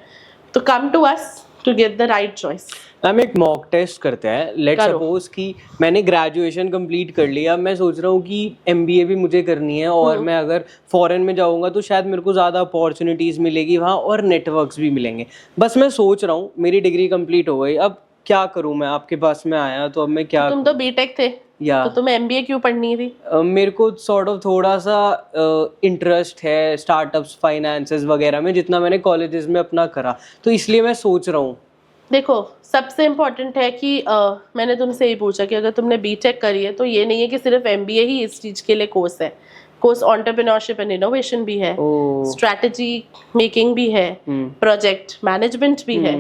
तो come to us to get the right choice. Ma'am एक मॉक टेस्ट करते हैं। लेट्स सपोज कि मैंने ग्रेजुएशन कंप्लीट कर लिया, मैं सोच रहा हूँ कि MBA भी मुझे करनी है, और मैं अगर फॉरेन में जाऊँगा तो शायद मेरे को ज़्यादा अपॉर्चुनिटीज़ मिलेगी वहाँ और नेटवर्क्स भी मिलेंगे। बस मैं सोच रहा हूँ, मेरी डिग्री कंप्लीट हो गई, अब क्या करूँ मैं? आपके पास में आया तो अब मैं क्या? तुम तो बीटेक थे, तो तुम्हें MBA क्यों पढ़नी थी? मेरे को सॉर्ट ऑफ थोड़ा सा इंटरेस्ट है स्टार्टअप्स, फाइनेंसेस वगैरह में, जितना मैंने कॉलेजेस में अपना करा, तो इसलिए मैं सोच रहा हूँ। देखो, सबसे इम्पोर्टेंट है कि मैंने तुमसे यही पूछा कि अगर तुमने बीटेक करी है तो ये नहीं है कि सिर्फ MBA ही इस चीज के लिए कोर्स है। कोर्स एंटरप्रेन्योरशिप एंड इनोवेशन भी है, स्ट्रैटेजी मेकिंग भी है, प्रोजेक्ट मैनेजमेंट भी है।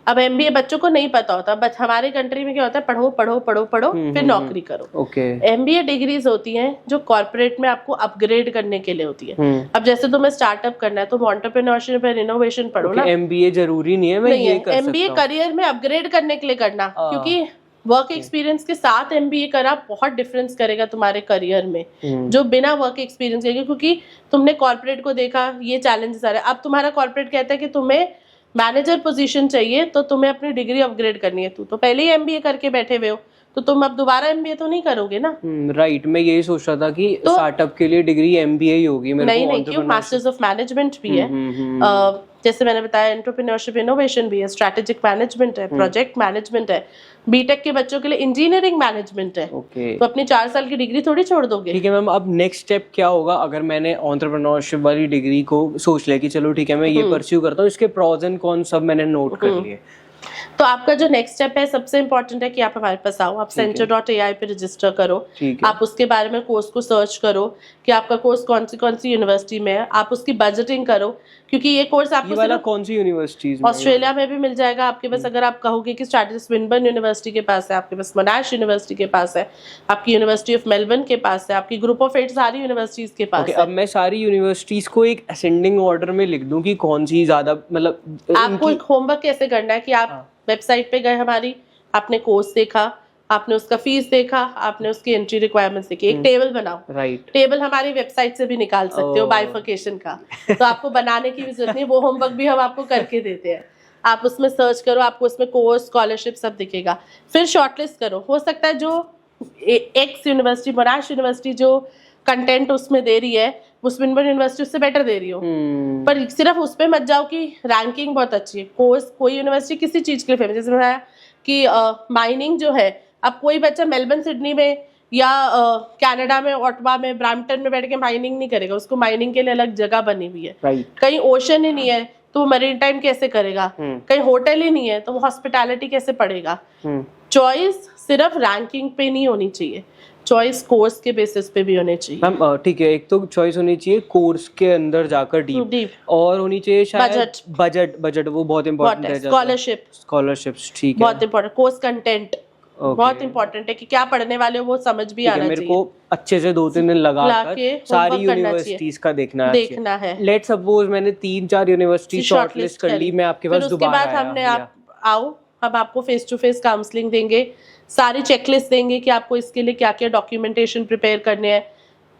अब MBA बच्चों को नहीं पता होता, बट हमारे कंट्री में क्या होता है, पढ़ो पढ़ो पढ़ो पढ़ो फिर नौकरी करो। MBA डिग्रीज होती हैं जो कॉर्पोरेट में आपको अपग्रेड करने के लिए होती है। अब जैसे तुम्हें स्टार्टअप करना है तो एंटरप्रेन्योरशिप एंड इनोवेशन पढ़ो ना। MBA जरूरी नहीं है, मैं ये कर सकता हूं। MBA करियर में अपग्रेड करने के लिए करना, क्योंकि वर्क एक्सपीरियंस के साथ MBA करा बहुत डिफरेंस करेगा तुम्हारे करियर में, जो बिना वर्क एक्सपीरियंस के, क्योंकि तुमने कॉर्पोरेट को देखा, ये चैलेंजेस आ रहे हैं। अब तुम्हारा कॉर्पोरेट कहता है कि तुम्हें मैनेजर पोजीशन चाहिए तो तुम्हें अपनी डिग्री अपग्रेड करनी है। तू तो पहले ही MBA करके बैठे हुए हो, तो तुम अब दोबारा एमबीए तो नहीं करोगे ना। राइट, मैं यही सोच रहा था कि स्टार्टअप के लिए डिग्री एमबीए ही होगी मेरे को। नहीं, क्यों, मास्टर्स ऑफ मैनेजमेंट भी है, जैसे मैंने बताया एंटरप्रेन्योरशिप इनोवेशन भी है, स्ट्रैटेजिक मैनेजमेंट है, प्रोजेक्ट मैनेजमेंट है, बीटेक के बच्चों के लिए इंजीनियरिंग मैनेजमेंट है। तो अपनी 4 साल की डिग्री थोड़ी छोड़ दोगे। ठीक है मैम, अब नेक्स्ट स्टेप क्या होगा अगर मैंने एंटरप्रेन्योरशिप वाली डिग्री को सोच लिया कि चलो ठीक है मैं ये परस्यू करता हूँ, इसके प्रॉज एंड कॉन्स सब मैंने नोट कर लिए। तो आपका जो नेक्स्ट स्टेप है, सबसे इम्पोर्टेंट है कि आप हमारे पास आओ, आप center.ai पे रजिस्टर करो, आप उसके बारे में कोर्स को सर्च करो कि आपका कोर्स कौन सी यूनिवर्सिटी में है, आप उसकी बजटिंग करो, क्योंकि ये कोर्स आपको वाला कौन सी यूनिवर्सिटीज में, ऑस्ट्रेलिया में भी मिल जाएगा आपके पास। अगर आप कहोगे कि स्ट्रैटेजी स्विनबर्न यूनिवर्सिटी के पास है, आपके पास मोनाश यूनिवर्सिटी के पास है, आपकी यूनिवर्सिटी ऑफ मेलबर्न के पास है, आपकी ग्रुप ऑफ 8 सारी यूनिवर्सिटीज के पास है। अब मैं सारी यूनिवर्सिटीज को एक असेंडिंग ऑर्डर में लिख दूं कि कौन सी ज्यादा, मतलब आपको एक होमवर्क कैसे करना है कि आप वेबसाइट पे गए हमारी, आपने कोर्स देखा, आपने उसका फीस देखा, आपने उसकी एंट्री रिक्वायरमेंट्स देखी, एक टेबल बनाओ। राइट, टेबल हमारी वेबसाइट से भी निकाल सकते हो बाइफर्केशन का, तो आपको बनाने की भी जरूरत नहीं, वो होमवर्क भी हम आपको करके देते हैं। आप उसमें सर्च करो, आपको उसमें कोर्स, स्कॉलरशिप सब दिखेगा। फिर शॉर्टलिस्ट करो, हो सकता है जो एक्स यूनिवर्सिटी, मोनाश यूनिवर्सिटी जो कंटेंट उसमें दे रही है वो स्विनबर्न यूनिवर्सिटी उससे बेटर दे रही हो, पर सिर्फ उस पे मत जाओ कि रैंकिंग बहुत अच्छी है। कोर्स कोई यूनिवर्सिटी किसी चीज के लिए फेमस, जैसे बताया कि माइनिंग जो है, अब कोई बच्चा मेलबर्न, सिडनी में या कनाडा में, ऑटवा में, ब्रैम्पटन में बैठ के माइनिंग नहीं करेगा, उसको माइनिंग के लिए अलग जगह बनी हुई है। कहीं ओशन ही नहीं है तो वो मरीन टाइम कैसे करेगा, कहीं होटल ही नहीं है तो वो हॉस्पिटैलिटी कैसे पढ़ेगा। चॉइस सिर्फ रैंकिंग पे नहीं होनी चाहिए, चॉइस कोर्स के बेसिस पे भी होने चाहिए। मैम ठीक है, एक तो चॉइस होनी चाहिए कोर्स के अंदर जाकर डीप, और होनी चाहिए शायद बजट वो बहुत इंपॉर्टेंट है। स्कॉलरशिप्स ठीक है, बहुत इंपॉर्टेंट। कोर्स कंटेंट बहुत इंपॉर्टेंट है कि क्या पढ़ने वाले हो वो समझ भी आना चाहिए। मेरे को अच्छे से 2-3 दिन लगाकर सारी यूनिवर्सिटीज का देखना है। लेट्स सपोज मैंने 3-4 यूनिवर्सिटी शॉर्टलिस्ट कर ली, मैं आपके पास दोबारा आया, उसके बाद हमने आओ, हम आपको फेस टू फेस काउंसलिंग देंगे, सारी चेकलिस्ट देंगे कि आपको इसके लिए क्या क्या डॉक्यूमेंटेशन प्रिपेयर करने हैं,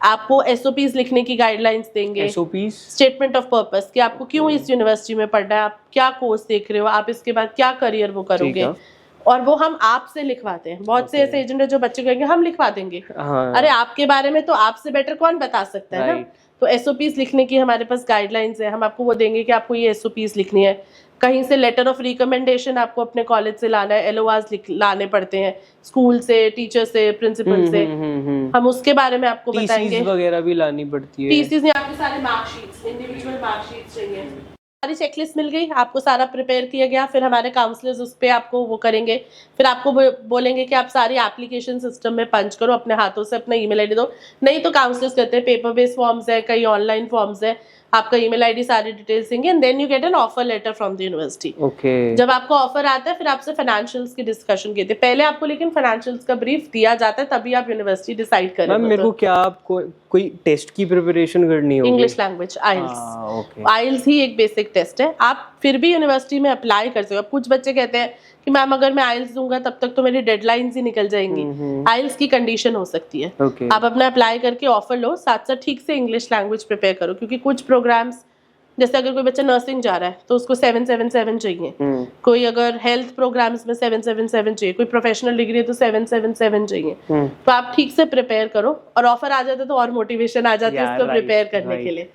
आपको एसओपीज लिखने की गाइडलाइंस देंगे, एसओपीज स्टेटमेंट ऑफ पर्पस कि आपको क्यों इस यूनिवर्सिटी में पढ़ना है, आप क्या कोर्स देख रहे हो, आप इसके बाद क्या करियर वो करोगे, और वो हम आपसे लिखवाते हैं। बहुत से ऐसे एजेंट है जो बच्चे कहेंगे हम लिखवा देंगे, अरे आपके बारे में तो आपसे बेटर कौन बता सकता है ना। तो एसओपीज लिखने की हमारे पास गाइडलाइंस है, हम आपको वो देंगे कि आपको ये एसओपीज लिखनी है। कहीं से लेटर ऑफ रिकमेंडेशन आपको अपने कॉलेज से लाना है, एलओआरस लाने पड़ते हैं, स्कूल से, टीचर से, प्रिंसिपल से, हम उसके बारे में आपको बताएंगे। टीसीज वगैरह भी लानी पड़ती है। टीसीज नहीं, आपके सारे मार्कशीट्स, इंडिविजुअल मार्कशीट्स चाहिए। सारी चेकलिस्ट मिल गई, आपको सारा प्रिपेयर किया गया, फिर हमारे काउंसलर्स उस पर आपको वो करेंगे, फिर आपको बोलेंगे कि आप सारी एप्लीकेशन सिस्टम में पंच करो, अपने हाथों से अपना ईमेल आईडी दो। नहीं तो काउंसलर्स कहते हैं पेपर बेस्ड फॉर्म्स है, कई ऑनलाइन फॉर्म्स है, आपका ईमेल आईडी सारी डिटेल्स देंगे, and then you get an offer letter from the university. जब आपको ऑफर आता है फिर आपसे फाइनेंशियल्स की डिस्कशन की, पहले आपको लेकिन फाइनेंशियल्स का ब्रीफ दिया जाता है, तभी आप यूनिवर्सिटी डिसाइड करें। मैम मेरे को क्या आपको कोई टेस्ट की प्रिपरेशन करनी होगी? इंग्लिश लैंग्वेज, आइल्स। आइल्स ही एक बेसिक टेस्ट है, आप फिर भी यूनिवर्सिटी में अप्लाई कर सकते हो। कुछ बच्चे कहते हैं कि मैम अगर मैं आइल्स दूंगा तब तक तो मेरी डेडलाइंस ही निकल जाएंगी, आइल्स की कंडीशन हो सकती है। आप अपना अप्लाई करके ऑफर लो, साथ साथ ठीक से इंग्लिश लैंग्वेज प्रिपेयर करो, क्योंकि कुछ प्रोग्राम्स, जैसे अगर कोई बच्चा नर्सिंग जा रहा है तो उसको 777 चाहिए, कोई अगर हेल्थ प्रोग्राम्स में 777 चाहिए, कोई प्रोफेशनल डिग्री है तो 777 चाहिए। तो आप ठीक से प्रिपेयर करो, और ऑफर आ जाता है तो और मोटिवेशन आ जाती है उसको प्रिपेयर करने के लिए।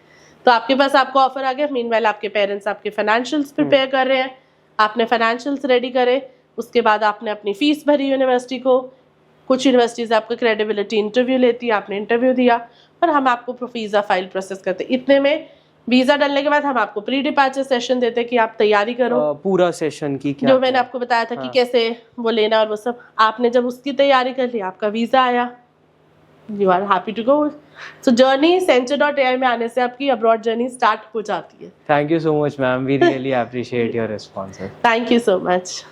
तो आपके पास आपको ऑफर आ गया, मीनवाइल आपके पेरेंट्स आपके फाइनेंशियल्स प्रिपेयर कर रहे हैं, आपने फाइनेंशियल्स रेडी करे, उसके बाद आपने अपनी फीस भरी यूनिवर्सिटी को। कुछ यूनिवर्सिटीज आपका क्रेडिबिलिटी इंटरव्यू लेती है, आपने इंटरव्यू दिया, और हम आपको वीजा फाइल प्रोसेस करते हैं। इतने में वीजा डालने के बाद हम आपको प्री डिपार्चर सेशन देते हैं कि आप तैयारी करो पूरा सेशन की, क्या जो मैंने आपको बताया था कि कैसे वो लेना और वो सब। आपने जब उसकी तैयारी कर ली, आपका वीजा आया, you are happy to go. So journey center.ai में आने से आपकी अब्रॉड जर्नी स्टार्ट हो जाती है। Thank you so much ma'am, we really appreciate your response. Thank you so much.